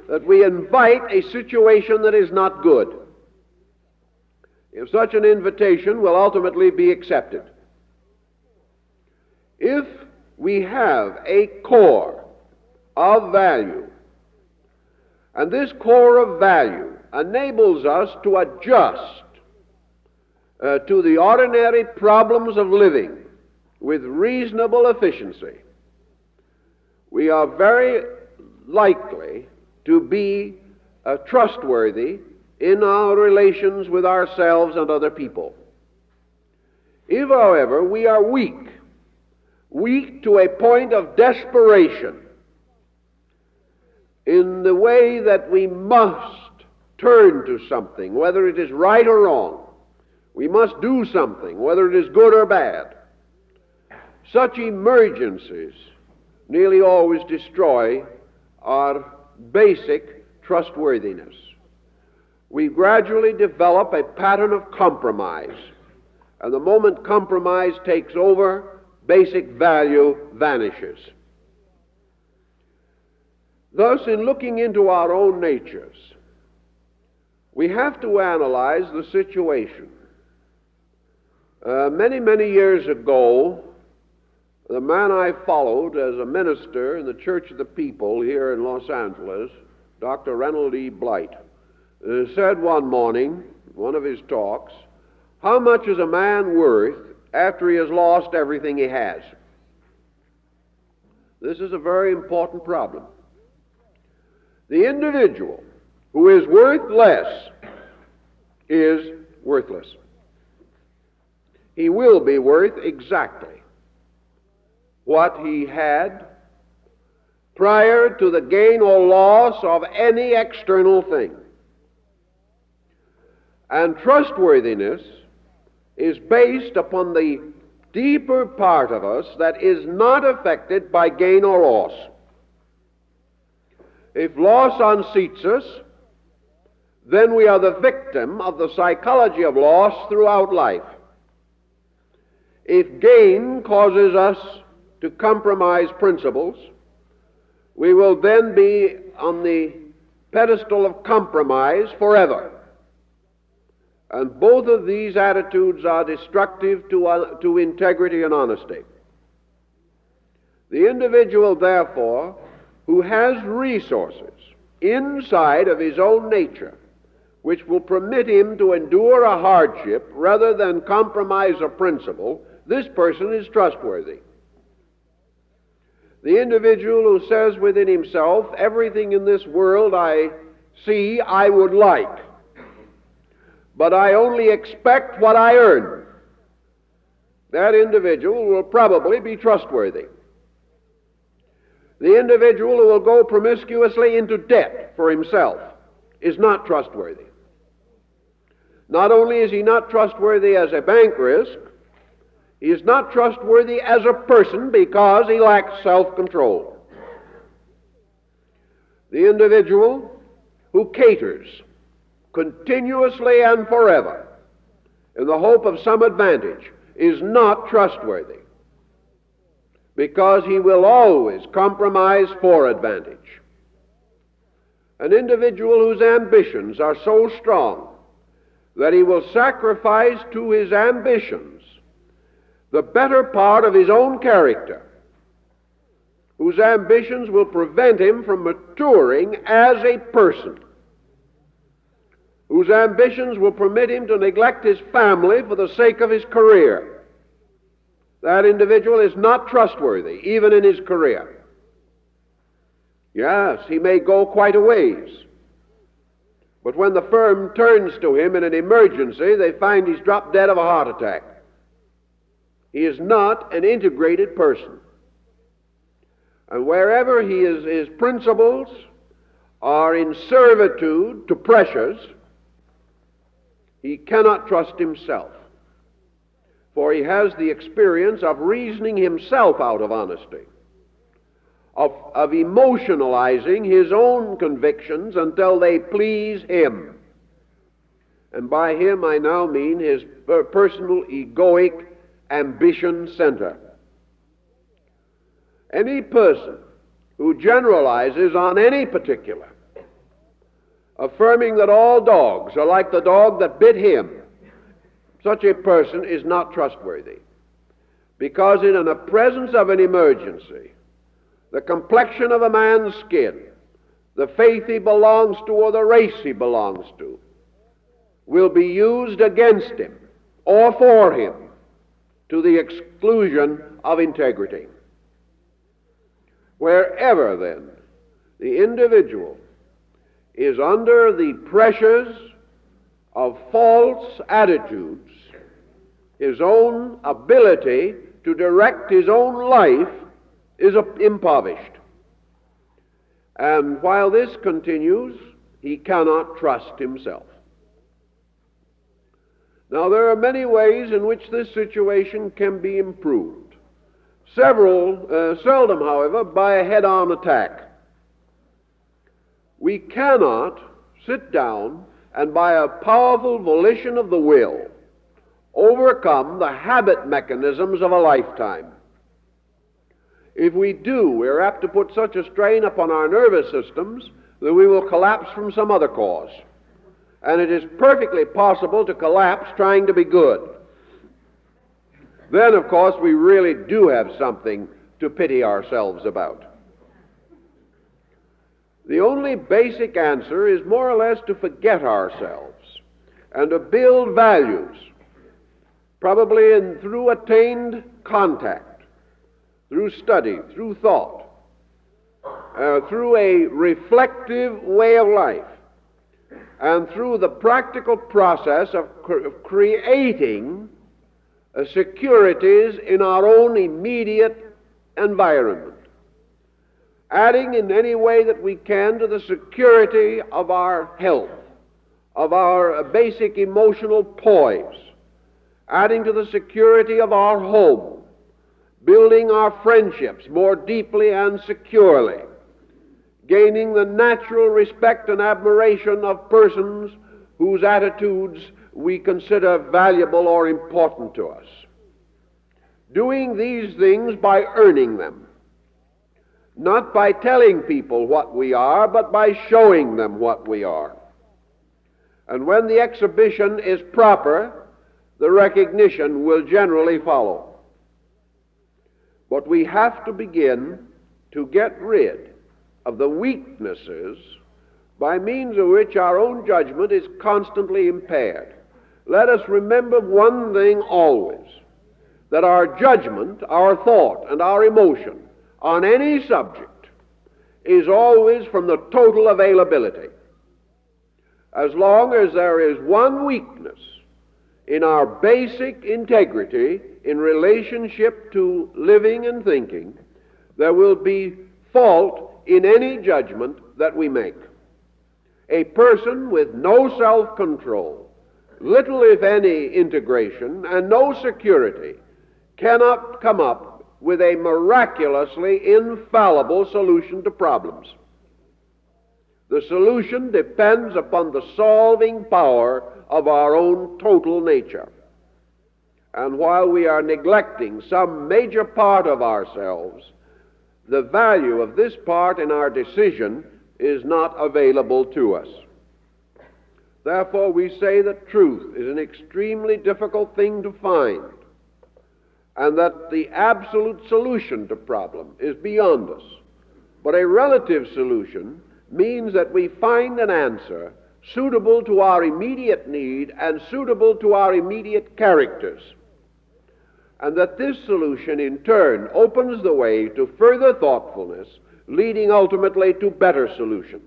that we invite a situation that is not good, if such an invitation will ultimately be accepted. If we have a core of value, and this core of value enables us to adjust to the ordinary problems of living with reasonable efficiency, we are very likely to be trustworthy in our relations with ourselves and other people. If, however, we are weak to a point of desperation in the way that we must turn to something, whether it is right or wrong, we must do something, whether it is good or bad, such emergencies nearly always destroy our basic trustworthiness. We gradually develop a pattern of compromise, and the moment compromise takes over, basic value vanishes. Thus, in looking into our own natures, we have to analyze the situation. Many years ago, the man I followed as a minister in the Church of the People here in Los Angeles, Dr. Reynold E. Blight, said one morning, one of his talks, how much is a man worth after he has lost everything he has? This is a very important problem. The individual who is worth less is worthless. He will be worth exactly what he had prior to the gain or loss of any external thing. And trustworthiness is based upon the deeper part of us that is not affected by gain or loss. If loss unseats us, then we are the victim of the psychology of loss throughout life. If gain causes us to compromise principles, we will then be on the pedestal of compromise forever. And both of these attitudes are destructive to integrity and honesty. The individual, therefore, who has resources inside of his own nature which will permit him to endure a hardship rather than compromise a principle, this person is trustworthy. The individual who says within himself, everything in this world I see I would like, but I only expect what I earn, that individual will probably be trustworthy. The individual who will go promiscuously into debt for himself is not trustworthy. Not only is he not trustworthy as a bank risk, he is not trustworthy as a person because he lacks self-control. The individual who caters continuously and forever in the hope of some advantage is not trustworthy because he will always compromise for advantage. An individual whose ambitions are so strong that he will sacrifice to his ambitions the better part of his own character, whose ambitions will prevent him from maturing as a person, whose ambitions will permit him to neglect his family for the sake of his career. That individual is not trustworthy, even in his career. Yes, he may go quite a ways, but when the firm turns to him in an emergency, they find he's dropped dead of a heart attack. He is not an integrated person. And wherever his principles are in servitude to pressures, he cannot trust himself, for he has the experience of reasoning himself out of honesty, of emotionalizing his own convictions until they please him. And by him I now mean his personal egoic ambition center. Any person who generalizes on any particular, affirming that all dogs are like the dog that bit him, such a person is not trustworthy, because in the presence of an emergency, the complexion of a man's skin, the faith he belongs to or the race he belongs to, will be used against him or for him to the exclusion of integrity. Wherever, then, the individual is under the pressures of false attitudes, his own ability to direct his own life is impoverished. And while this continues, he cannot trust himself. Now, there are many ways in which this situation can be improved. Seldom, however, by a head-on attack. We cannot sit down and by a powerful volition of the will overcome the habit mechanisms of a lifetime. If we do, we're apt to put such a strain upon our nervous systems that we will collapse from some other cause. And it is perfectly possible to collapse trying to be good. Then, of course, we really do have something to pity ourselves about. The only basic answer is more or less to forget ourselves and to build values, probably through attained contact, through study, through thought, through a reflective way of life, and through the practical process of creating securities in our own immediate environment, adding in any way that we can to the security of our health, of our basic emotional poise, adding to the security of our home, building our friendships more deeply and securely, gaining the natural respect and admiration of persons whose attitudes we consider valuable or important to us. Doing these things by earning them, not by telling people what we are, but by showing them what we are. And when the exhibition is proper, the recognition will generally follow. But we have to begin to get rid of the weaknesses by means of which our own judgment is constantly impaired. Let us remember one thing always, that our judgment, our thought, and our emotion on any subject is always from the total availability. As long as there is one weakness in our basic integrity in relationship to living and thinking, there will be fault in any judgment that we make. A person with no self-control, little if any integration, and no security cannot come up with a miraculously infallible solution to problems. The solution depends upon the solving power of our own total nature. And while we are neglecting some major part of ourselves, the value of this part in our decision is not available to us. Therefore, we say that truth is an extremely difficult thing to find, and that the absolute solution to problem is beyond us. But a relative solution means that we find an answer suitable to our immediate need and suitable to our immediate characters, and that this solution in turn opens the way to further thoughtfulness, leading ultimately to better solution.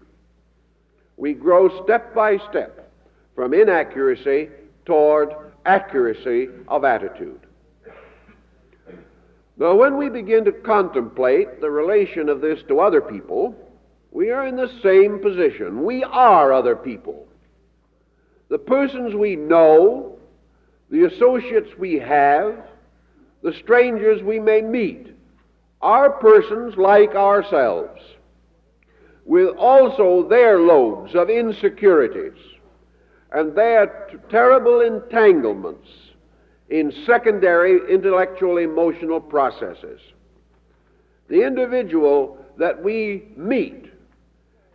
We grow step by step from inaccuracy toward accuracy of attitude. Now, when we begin to contemplate the relation of this to other people, we are in the same position. We are other people. The persons we know, the associates we have, the strangers we may meet, are persons like ourselves, with also their loads of insecurities and their terrible entanglements in secondary intellectual emotional processes. The individual that we meet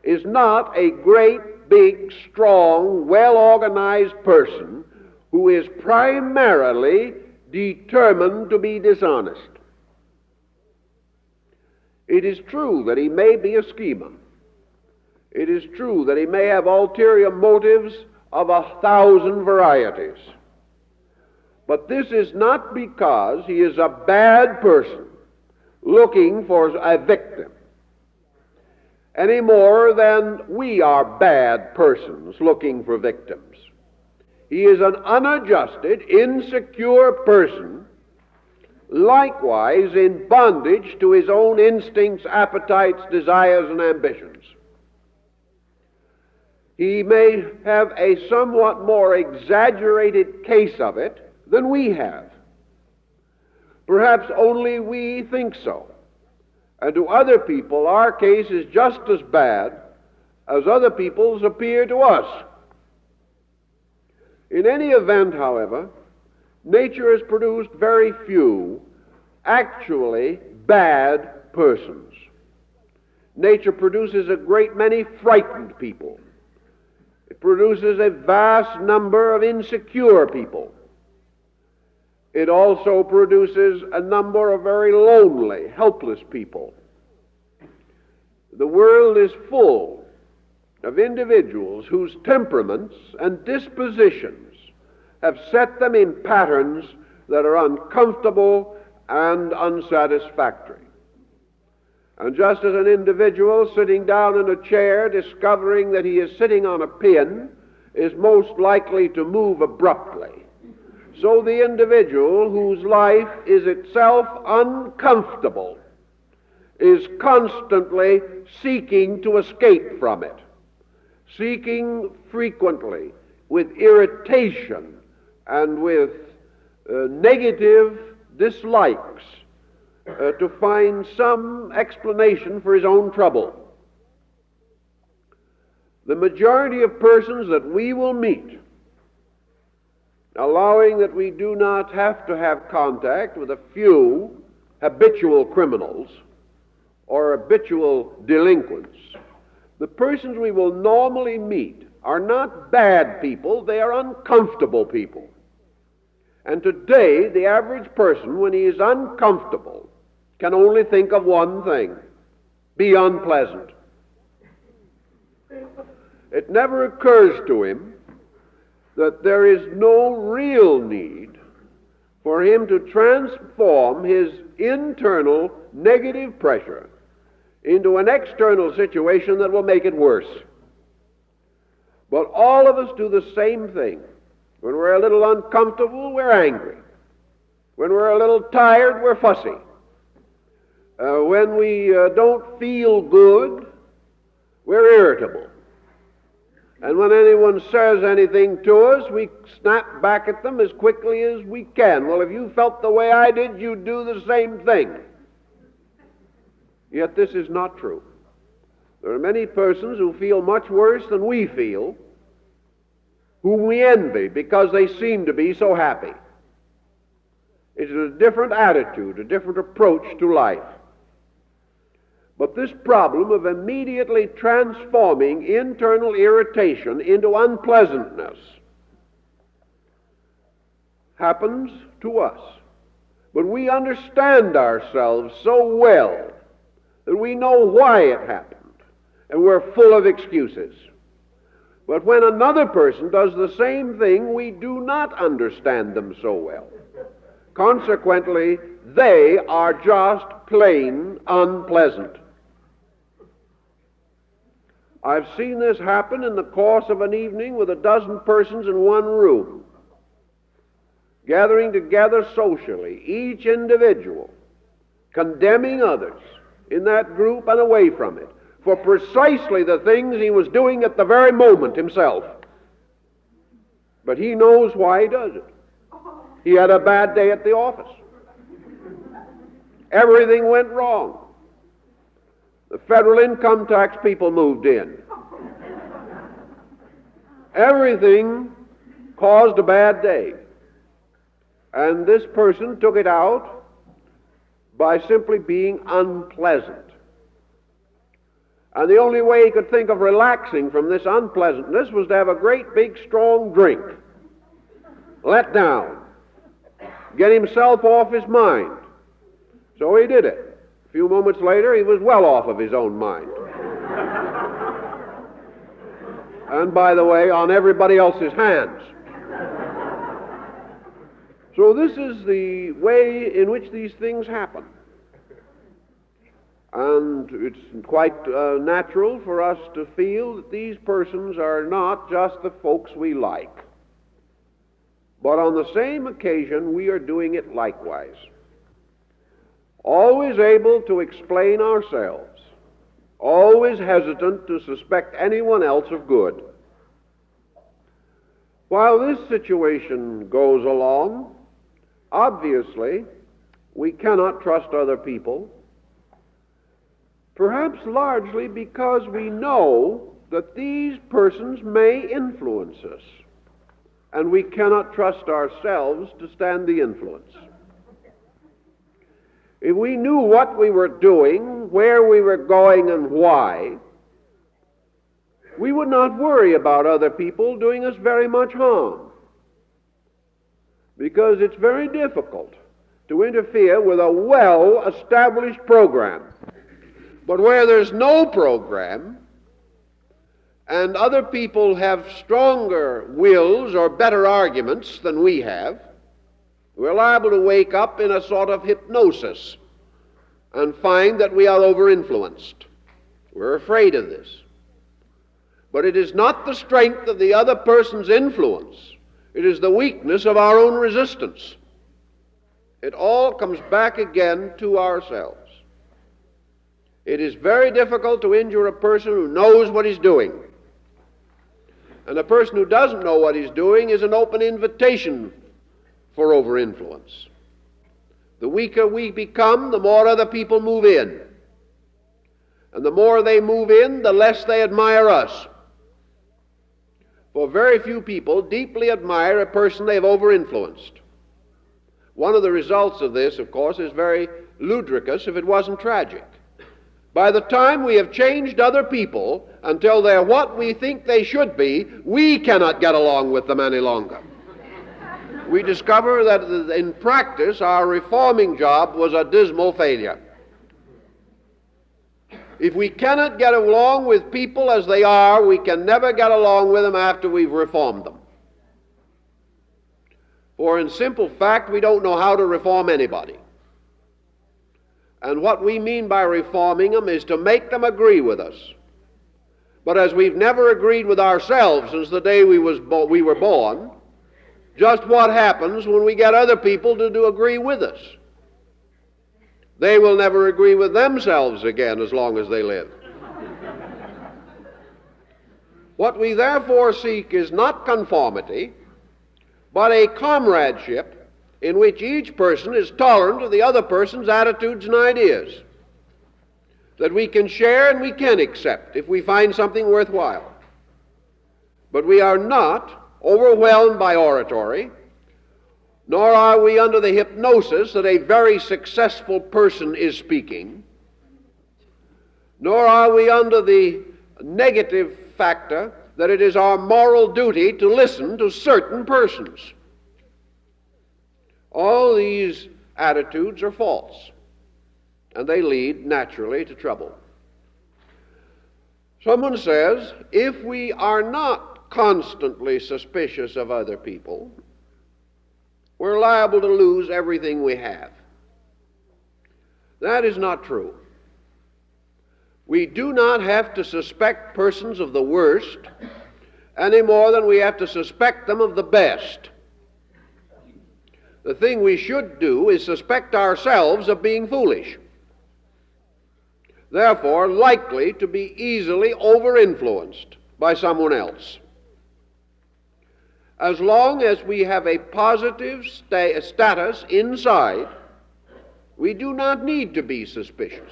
is not a great, big, strong, well-organized person who is primarily determined to be dishonest. It is true that he may be a schemer. It is true that he may have ulterior motives of 1,000 varieties. But this is not because he is a bad person looking for a victim, any more than we are bad persons looking for victims. He is an unadjusted, insecure person, likewise in bondage to his own instincts, appetites, desires, and ambitions. He may have a somewhat more exaggerated case of it than we have. Perhaps only we think so. And to other people, our case is just as bad as other people's appear to us. In any event, however, nature has produced very few actually bad persons. Nature produces a great many frightened people. It produces a vast number of insecure people. It also produces a number of very lonely, helpless people. The world is full of individuals whose temperaments and dispositions have set them in patterns that are uncomfortable and unsatisfactory. And just as an individual sitting down in a chair, discovering that he is sitting on a pin, is most likely to move abruptly, so the individual whose life is itself uncomfortable is constantly seeking to escape from it, seeking frequently with irritation and with negative dislikes to find some explanation for his own trouble. The majority of persons that we will meet, allowing that we do not have to have contact with a few habitual criminals or habitual delinquents. The persons we will normally meet are not bad people, they are uncomfortable people. And today, the average person, when he is uncomfortable, can only think of one thing: be unpleasant. It never occurs to him that there is no real need for him to transform his internal negative pressure into an external situation that will make it worse. But all of us do the same thing. When we're a little uncomfortable, we're angry. When we're a little tired, we're fussy. When we don't feel good, we're irritable. And when anyone says anything to us, we snap back at them as quickly as we can. Well, if you felt the way I did, you'd do the same thing. Yet this is not true. There are many persons who feel much worse than we feel, whom we envy because they seem to be so happy. It's a different attitude, a different approach to life. But this problem of immediately transforming internal irritation into unpleasantness happens to us. But we understand ourselves so well that we know why it happened, and we're full of excuses. But when another person does the same thing, we do not understand them so well. Consequently, they are just plain unpleasant. I've seen this happen in the course of an evening with a dozen persons in one room, gathering together socially, each individual condemning others in that group and away from it for precisely the things he was doing at the very moment himself. But he knows why he does it. He had a bad day at the office. Everything went wrong. The federal income tax people moved in. Everything caused a bad day. And this person took it out by simply being unpleasant. And the only way he could think of relaxing from this unpleasantness was to have a great big strong drink. Let down. Get himself off his mind. So he did it. A few moments later, he was well off of his own mind. And by the way, on everybody else's hands. So this is the way in which these things happen. And it's quite natural for us to feel that these persons are not just the folks we like. But on the same occasion, we are doing it likewise. Always able to explain ourselves, always hesitant to suspect anyone else of good. While this situation goes along, obviously, we cannot trust other people, perhaps largely because we know that these persons may influence us, and we cannot trust ourselves to stand the influence. If we knew what we were doing, where we were going, and why, we would not worry about other people doing us very much harm. Because it's very difficult to interfere with a well-established program. But where there's no program, and other people have stronger wills or better arguments than we have, we're liable to wake up in a sort of hypnosis and find that we are over-influenced. We're afraid of this. But it is not the strength of the other person's influence. It is the weakness of our own resistance. It all comes back again to ourselves. It is very difficult to injure a person who knows what he's doing. And a person who doesn't know what he's doing is an open invitation for over-influence. The weaker we become, the more other people move in. And the more they move in, the less they admire us. For very few people deeply admire a person they've over-influenced. One of the results of this, of course, is very ludicrous if it wasn't tragic. By the time we have changed other people until they're what we think they should be, we cannot get along with them any longer. We discover that in practice our reforming job was a dismal failure. If we cannot get along with people as they are, we can never get along with them after we've reformed them. For in simple fact, we don't know how to reform anybody. And what we mean by reforming them is to make them agree with us. But as we've never agreed with ourselves since the day we were born, just what happens when we get other people to agree with us? They will never agree with themselves again as long as they live. What we therefore seek is not conformity, but a comradeship in which each person is tolerant of the other person's attitudes and ideas, that we can share and we can accept if we find something worthwhile. But we are not overwhelmed by oratory, nor are we under the hypnosis that a very successful person is speaking, nor are we under the negative factor that it is our moral duty to listen to certain persons. All these attitudes are false, and they lead naturally to trouble. Someone says, if we are not constantly suspicious of other people, we're liable to lose everything we have. That is not true. We do not have to suspect persons of the worst any more than we have to suspect them of the best. The thing we should do is suspect ourselves of being foolish, therefore likely to be easily over-influenced by someone else. As long as we have a positive status inside, we do not need to be suspicious,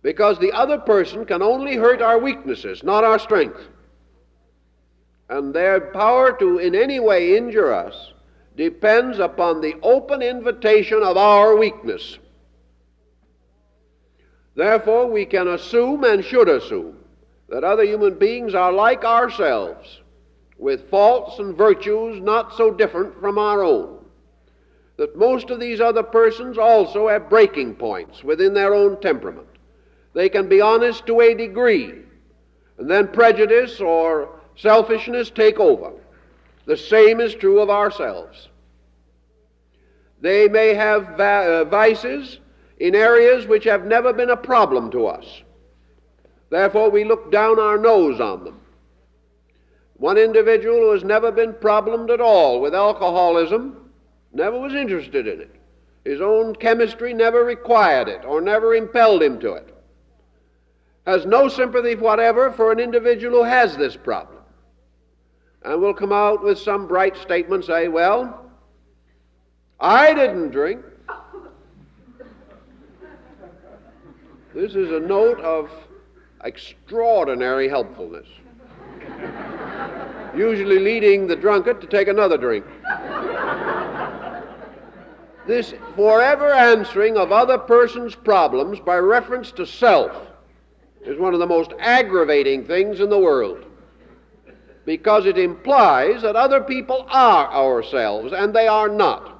because the other person can only hurt our weaknesses, not our strength. And their power to in any way injure us depends upon the open invitation of our weakness. Therefore, we can assume and should assume that other human beings are like ourselves, with faults and virtues not so different from our own, that most of these other persons also have breaking points within their own temperament. They can be honest to a degree, and then prejudice or selfishness take over. The same is true of ourselves. They may have vices in areas which have never been a problem to us. Therefore, we look down our nose on them. One individual who has never been problemed at all with alcoholism never was interested in it. His own chemistry never required it or never impelled him to it. Has no sympathy whatever for an individual who has this problem, and will come out with some bright statement, say, well, I didn't drink. This is a note of extraordinary helpfulness, usually leading the drunkard to take another drink. This forever answering of other persons' problems by reference to self is one of the most aggravating things in the world, because it implies that other people are ourselves, and they are not.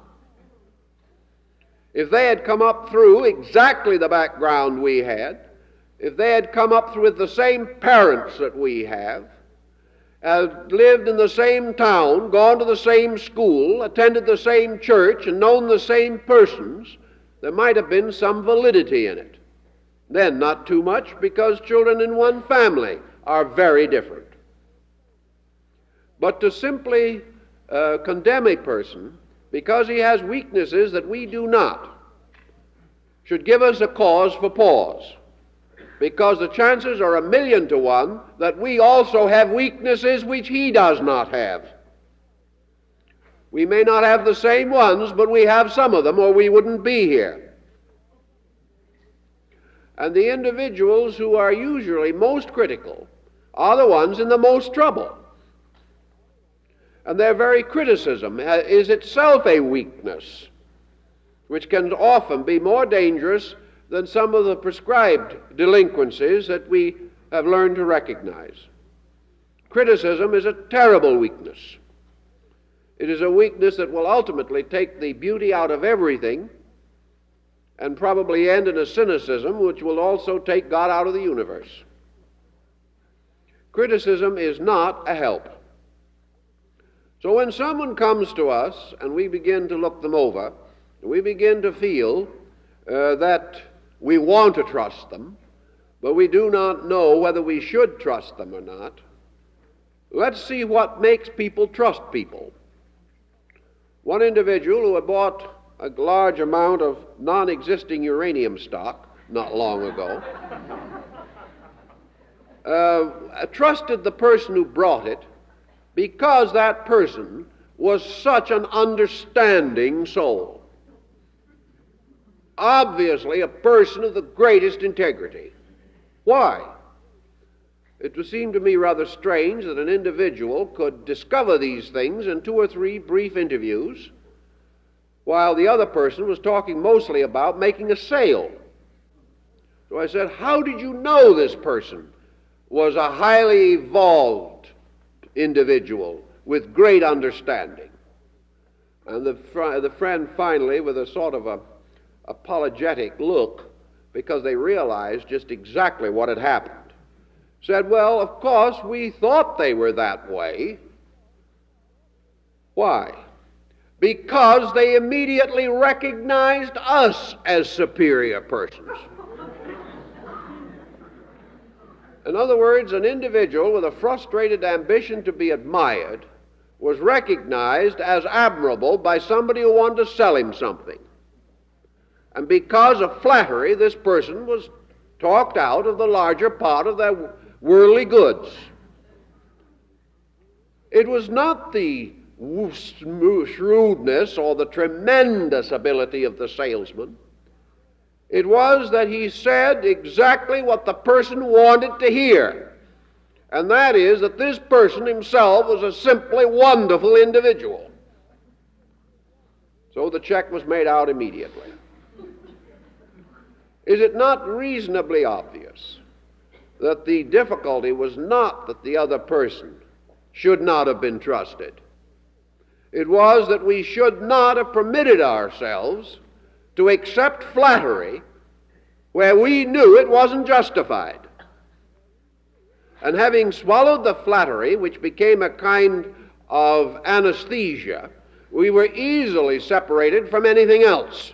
If they had come up through exactly the background we had, if they had come up with the same parents that we have, had lived in the same town, gone to the same school, attended the same church, and known the same persons, there might have been some validity in it. Then not too much, because children in one family are very different. But to simply condemn a person because he has weaknesses that we do not should give us a cause for pause, because the chances are 1,000,000 to 1 that we also have weaknesses which he does not have. We may not have the same ones, but we have some of them, or we wouldn't be here. And the individuals who are usually most critical are the ones in the most trouble. And their very criticism is itself a weakness, which can often be more dangerous than some of the prescribed delinquencies that we have learned to recognize. Criticism is a terrible weakness. It is a weakness that will ultimately take the beauty out of everything and probably end in a cynicism which will also take God out of the universe. Criticism is not a help. So when someone comes to us and we begin to look them over, we begin to feel that we want to trust them, but we do not know whether we should trust them or not, let's see what makes people trust people. One individual who had bought a large amount of non-existing uranium stock not long ago trusted the person who brought it because that person was such an understanding soul. Obviously a person of the greatest integrity. Why? It would seem to me rather strange that an individual could discover these things in 2 or 3 brief interviews while the other person was talking mostly about making a sale. So I said, how did you know this person was a highly evolved individual with great understanding? And the friend finally, with a sort of a apologetic look, because they realized just exactly what had happened, said, well, of course, we thought they were that way. Why? Because they immediately recognized us as superior persons. In other words, an individual with a frustrated ambition to be admired was recognized as admirable by somebody who wanted to sell him something. And because of flattery, this person was talked out of the larger part of their worldly goods. It was not the shrewdness or the tremendous ability of the salesman. It was that he said exactly what the person wanted to hear, and that is that this person himself was a simply wonderful individual. So the check was made out immediately. Is it not reasonably obvious that the difficulty was not that the other person should not have been trusted? It was that we should not have permitted ourselves to accept flattery where we knew it wasn't justified. And having swallowed the flattery, which became a kind of anesthesia, we were easily separated from anything else.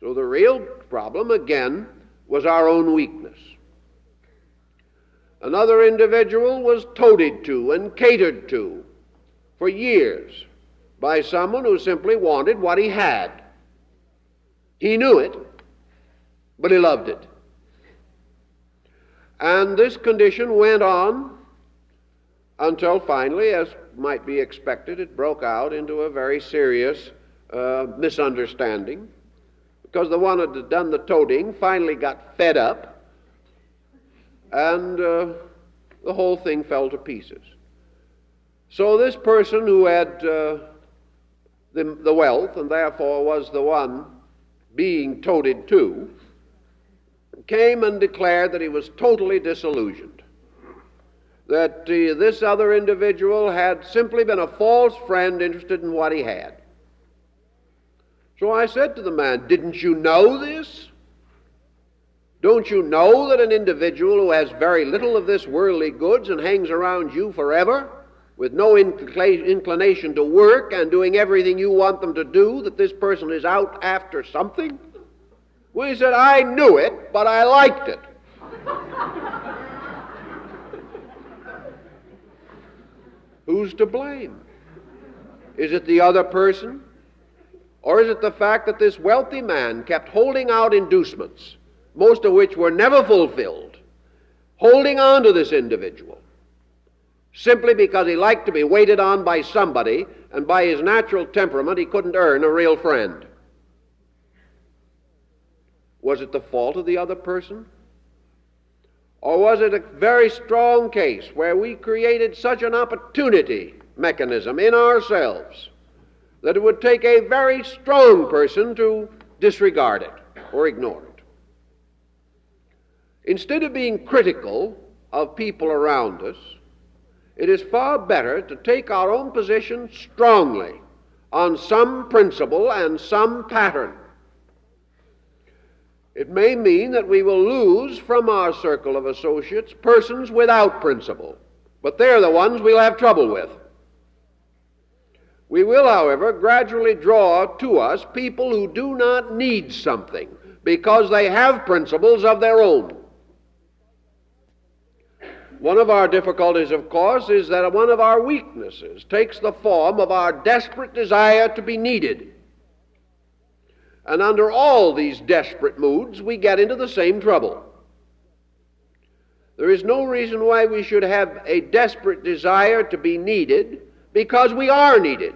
So the real problem, again, was our own weakness. Another individual was toadied to and catered to for years by someone who simply wanted what he had. He knew it, but he loved it. And this condition went on until finally, as might be expected, it broke out into a very serious misunderstanding, because the one that had done the toading finally got fed up, and the whole thing fell to pieces. So this person who had the wealth, and therefore was the one being toadied to, came and declared that he was totally disillusioned, that this other individual had simply been a false friend interested in what he had. So I said to the man, didn't you know this? Don't you know that an individual who has very little of this worldly goods and hangs around you forever with no inclination to work and doing everything you want them to do, that this person is out after something? Well, he said, I knew it, but I liked it. Who's to blame? Is it the other person? Or is it the fact that this wealthy man kept holding out inducements, most of which were never fulfilled, holding on to this individual, simply because he liked to be waited on by somebody, and by his natural temperament he couldn't earn a real friend? Was it the fault of the other person? Or was it a very strong case where we created such an opportunity mechanism in ourselves that it would take a very strong person to disregard it? or ignore it. Instead of being critical of people around us, it is far better to take our own position strongly on some principle and some pattern. It may mean that we will lose from our circle of associates persons without principle, but they're the ones we'll have trouble with. We will, however, gradually draw to us people who do not need something because they have principles of their own. One of our difficulties, of course, is that one of our weaknesses takes the form of our desperate desire to be needed. And under all these desperate moods, we get into the same trouble. There is no reason why we should have a desperate desire to be needed, because we are needed.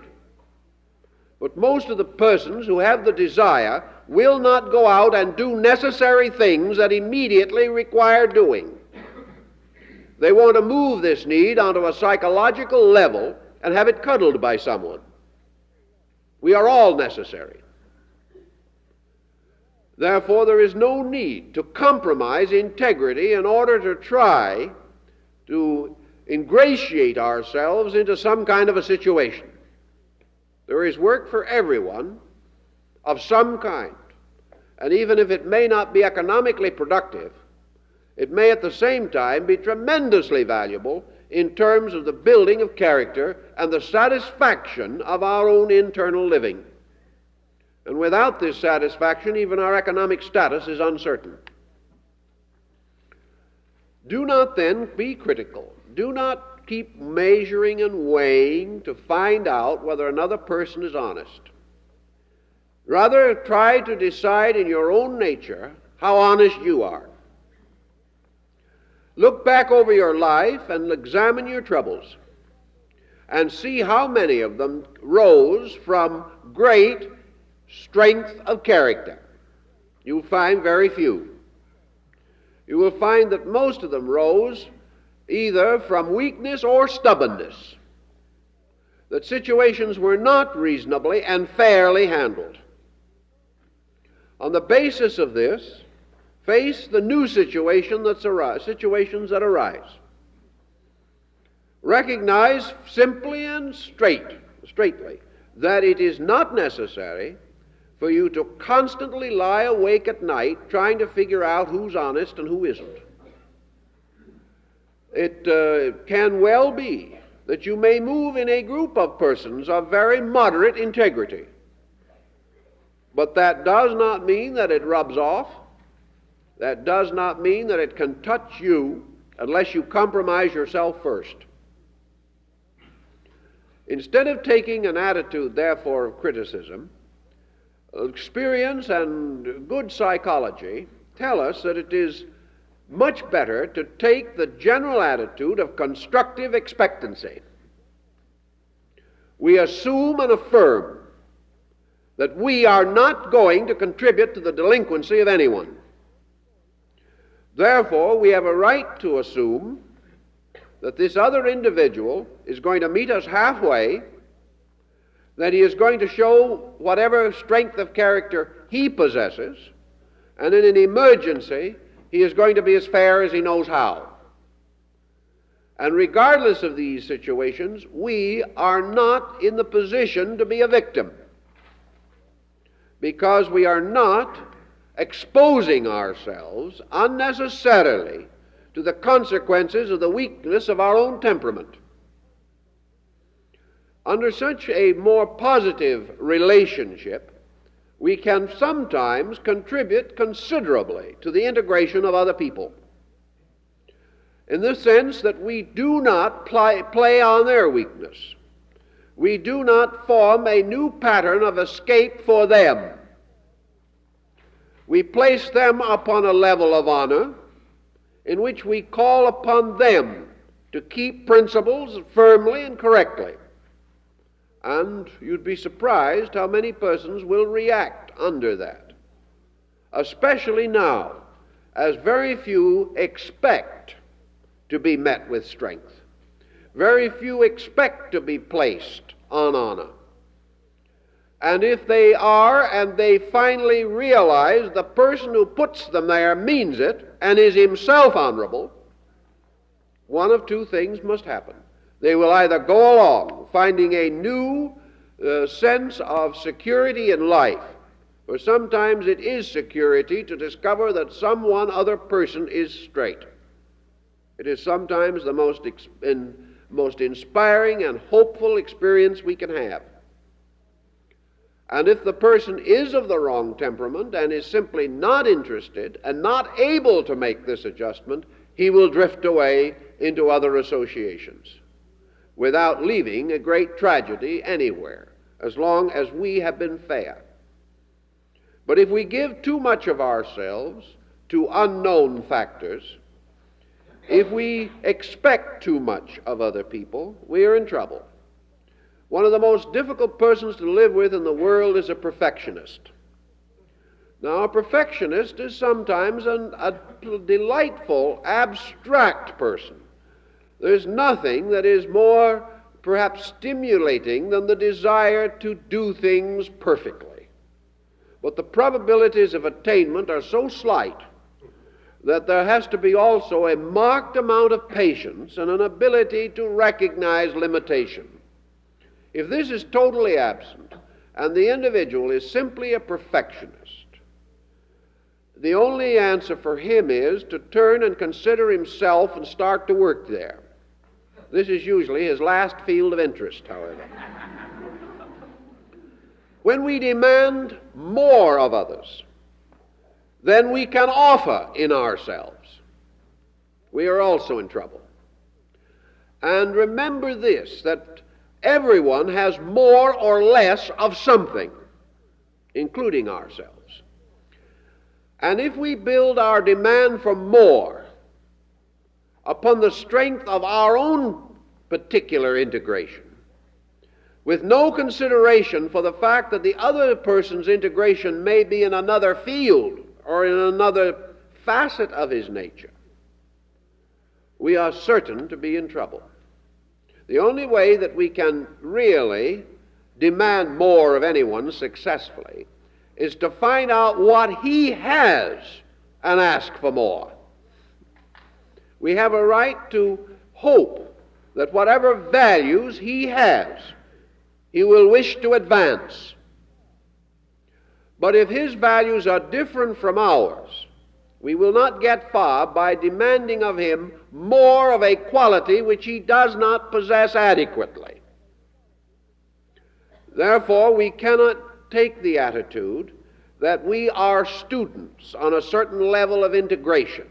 But most of the persons who have the desire will not go out and do necessary things that immediately require doing. They want to move this need onto a psychological level and have it cuddled by someone. We are all necessary. Therefore, there is no need to compromise integrity in order to try to ingratiate ourselves into some kind of a situation. There is work for everyone of some kind, and even if it may not be economically productive, it may at the same time be tremendously valuable in terms of the building of character and the satisfaction of our own internal living. And without this satisfaction, even our economic status is uncertain. Do not then be critical. Do not keep measuring and weighing to find out whether another person is honest. Rather, try to decide in your own nature how honest you are. Look back over your life and examine your troubles and see how many of them rose from great strength of character. You'll find very few. You will find that most of them rose either from weakness or stubbornness, that situations were not reasonably and fairly handled. On the basis of this, face the new situations that arise. Recognize simply and straightly that it is not necessary for you to constantly lie awake at night trying to figure out who's honest and who isn't. It can well be that you may move in a group of persons of very moderate integrity, but that does not mean that it rubs off. That does not mean that it can touch you unless you compromise yourself first. Instead of taking an attitude, therefore, of criticism, experience and good psychology tell us that it is much better to take the general attitude of constructive expectancy. We assume and affirm that we are not going to contribute to the delinquency of anyone. Therefore, we have a right to assume that this other individual is going to meet us halfway, that he is going to show whatever strength of character he possesses, and in an emergency, he is going to be as fair as he knows how. And regardless of these situations, we are not in the position to be a victim, because we are not exposing ourselves unnecessarily to the consequences of the weakness of our own temperament. Under such a more positive relationship, we can sometimes contribute considerably to the integration of other people, in the sense that we do not play on their weakness. We do not form a new pattern of escape for them. We place them upon a level of honor in which we call upon them to keep principles firmly and correctly. And you'd be surprised how many persons will react under that, especially now, as very few expect to be met with strength. Very few expect to be placed on honor. And if they are, and they finally realize the person who puts them there means it and is himself honorable, one of two things must happen. They will either go along finding a new sense of security in life, for sometimes it is security to discover that some other person is straight. It is sometimes the most inspiring and hopeful experience we can have. And if the person is of the wrong temperament and is simply not interested and not able to make this adjustment, he will drift away into other associations without leaving a great tragedy anywhere, as long as we have been fair. But if we give too much of ourselves to unknown factors, if we expect too much of other people, we are in trouble. One of the most difficult persons to live with in the world is a perfectionist. Now, a perfectionist is sometimes a delightful, abstract person. There's nothing that is more, perhaps, stimulating than the desire to do things perfectly. But the probabilities of attainment are so slight that there has to be also a marked amount of patience and an ability to recognize limitation. If this is totally absent, and the individual is simply a perfectionist, the only answer for him is to turn and consider himself and start to work there. This is usually his last field of interest, however. When we demand more of others than we can offer in ourselves, we are also in trouble. And remember this, that everyone has more or less of something, including ourselves. And if we build our demand for more upon the strength of our own particular integration, with no consideration for the fact that the other person's integration may be in another field or in another facet of his nature, we are certain to be in trouble. The only way that we can really demand more of anyone successfully is to find out what he has and ask for more. We have a right to hope that whatever values he has, he will wish to advance. But if his values are different from ours, we will not get far by demanding of him more of a quality which he does not possess adequately. Therefore, we cannot take the attitude that we are students on a certain level of integration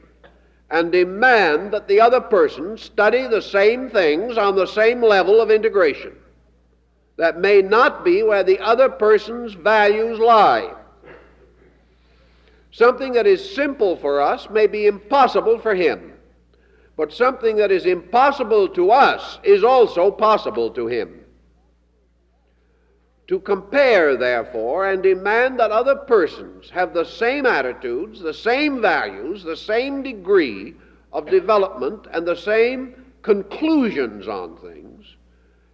and demand that the other person study the same things on the same level of integration. That may not be where the other person's values lie. Something that is simple for us may be impossible for him, but something that is impossible to us is also possible to him. To compare, therefore, and demand that other persons have the same attitudes, the same values, the same degree of development, and the same conclusions on things,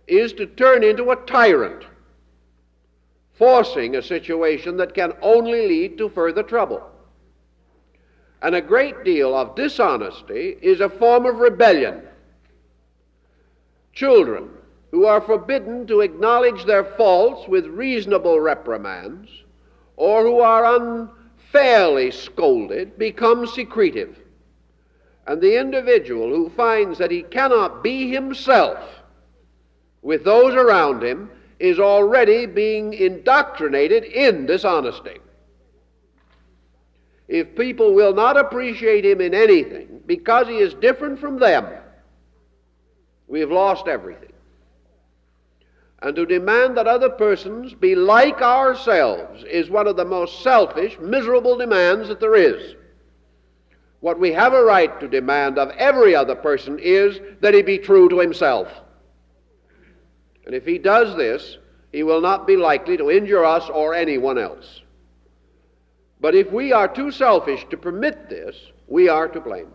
is to turn into a tyrant, forcing a situation that can only lead to further trouble. And a great deal of dishonesty is a form of rebellion. Children who are forbidden to acknowledge their faults with reasonable reprimands, or who are unfairly scolded, become secretive. And the individual who finds that he cannot be himself with those around him is already being indoctrinated in dishonesty. If people will not appreciate him in anything because he is different from them, we have lost everything. And to demand that other persons be like ourselves is one of the most selfish, miserable demands that there is. What we have a right to demand of every other person is that he be true to himself. And if he does this, he will not be likely to injure us or anyone else. But if we are too selfish to permit this, we are to blame.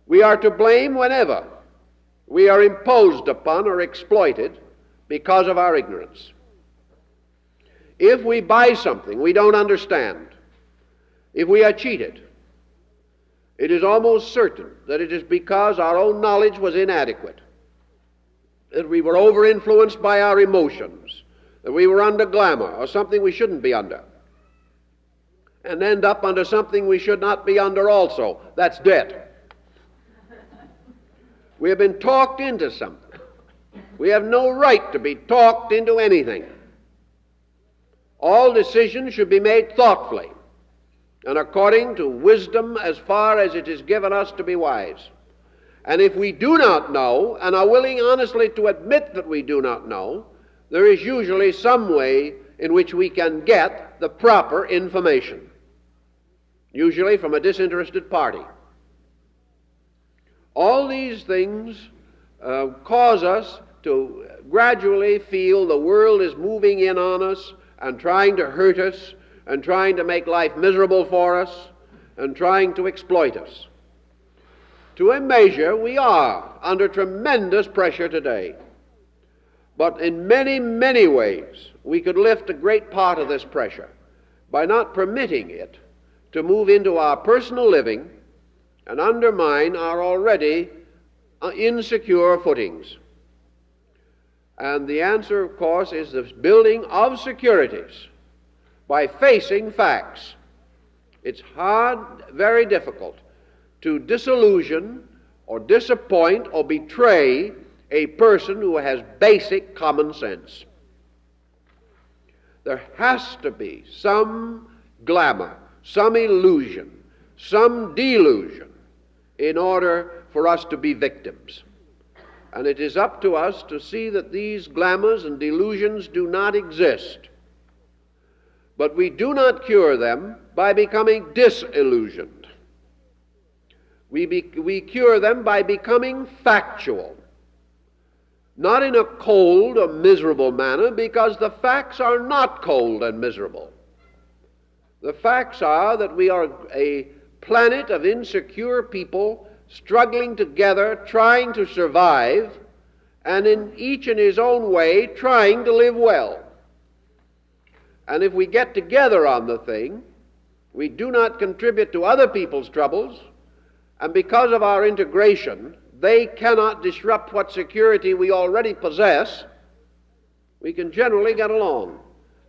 We are to blame whenever we are imposed upon or exploited because of our ignorance. If we buy something we don't understand, if we are cheated, it is almost certain that it is because our own knowledge was inadequate, that we were over-influenced by our emotions, that we were under glamour or something we shouldn't be under, and end up under something we should not be under also. That's debt. We have been talked into something. We have no right to be talked into anything. All decisions should be made thoughtfully and according to wisdom as far as it is given us to be wise. And if we do not know and are willing honestly to admit that we do not know, there is usually some way in which we can get the proper information, usually from a disinterested party. All these things cause us to gradually feel the world is moving in on us and trying to hurt us and trying to make life miserable for us and trying to exploit us. To a measure, we are under tremendous pressure today. But in many, many ways, we could lift a great part of this pressure by not permitting it to move into our personal living and undermine our already insecure footings. And the answer, of course, is the building of securities by facing facts. It's hard, very difficult, to disillusion or disappoint or betray a person who has basic common sense. There has to be some glamour, some illusion, some delusion in order for us to be victims. And it is up to us to see that these glamours and delusions do not exist. But we do not cure them by becoming disillusioned. We cure them by becoming factual, not in a cold or miserable manner, because the facts are not cold and miserable. The facts are that we are a planet of insecure people struggling together, trying to survive, and in each in his own way trying to live well. And if we get together on the thing, we do not contribute to other people's troubles, and because of our integration, they cannot disrupt what security we already possess. We can generally get along,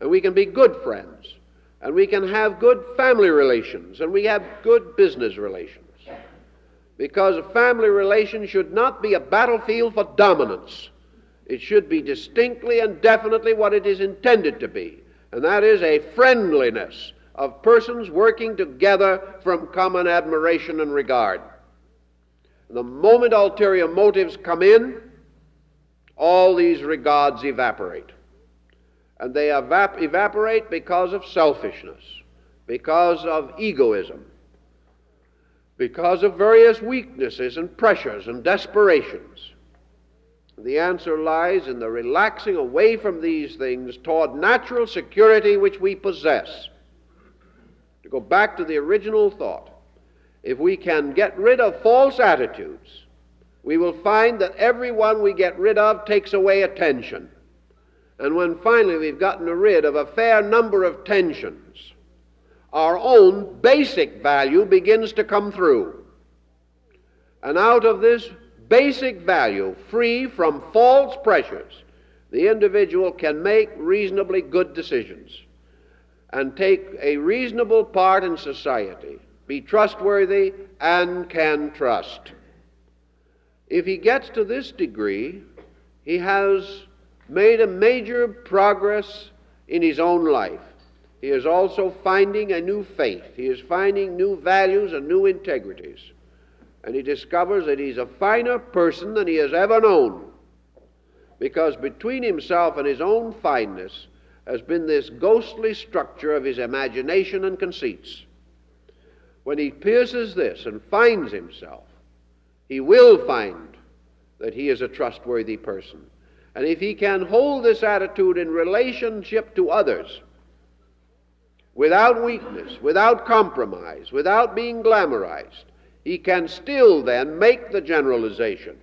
and we can be good friends, and we can have good family relations, and we have good business relations. Because a family relation should not be a battlefield for dominance. It should be distinctly and definitely what it is intended to be, and that is a friendliness of persons working together from common admiration and regard. The moment ulterior motives come in, all these regards evaporate. And they evaporate because of selfishness, because of egoism, because of various weaknesses and pressures and desperations. The answer lies in the relaxing away from these things toward natural security which we possess. To go back to the original thought, if we can get rid of false attitudes, we will find that every one we get rid of takes away attention. And when finally we've gotten rid of a fair number of tensions, our own basic value begins to come through. And out of this basic value, free from false pressures, the individual can make reasonably good decisions and take a reasonable part in society, be trustworthy, and can trust. If he gets to this degree, he has made a major progress in his own life. He is also finding a new faith. He is finding new values and new integrities. And he discovers that he's a finer person than he has ever known, because between himself and his own fineness has been this ghostly structure of his imagination and conceits. When he pierces this and finds himself, he will find that he is a trustworthy person. And if he can hold this attitude in relationship to others, without weakness, without compromise, without being glamorized, he can still then make the generalization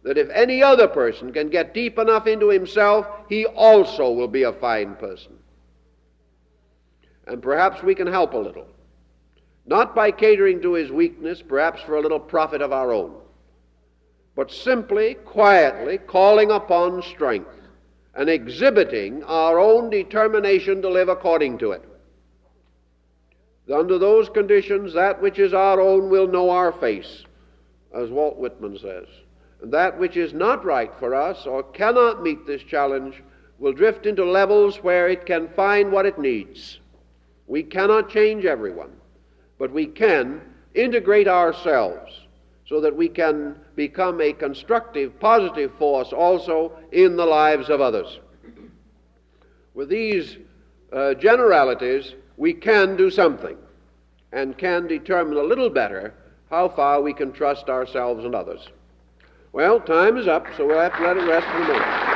that if any other person can get deep enough into himself, he also will be a fine person. and perhaps we can help a little. Not by catering to his weakness, perhaps for a little profit of our own, but simply, quietly calling upon strength and exhibiting our own determination to live according to it. Under those conditions, that which is our own will know our face, as Walt Whitman says. And that which is not right for us or cannot meet this challenge will drift into levels where it can find what it needs. We cannot change everyone, but we can integrate ourselves so that we can become a constructive, positive force also in the lives of others. With these generalities, we can do something and can determine a little better how far we can trust ourselves and others. Well, time is up, so we'll have to let it rest for a moment.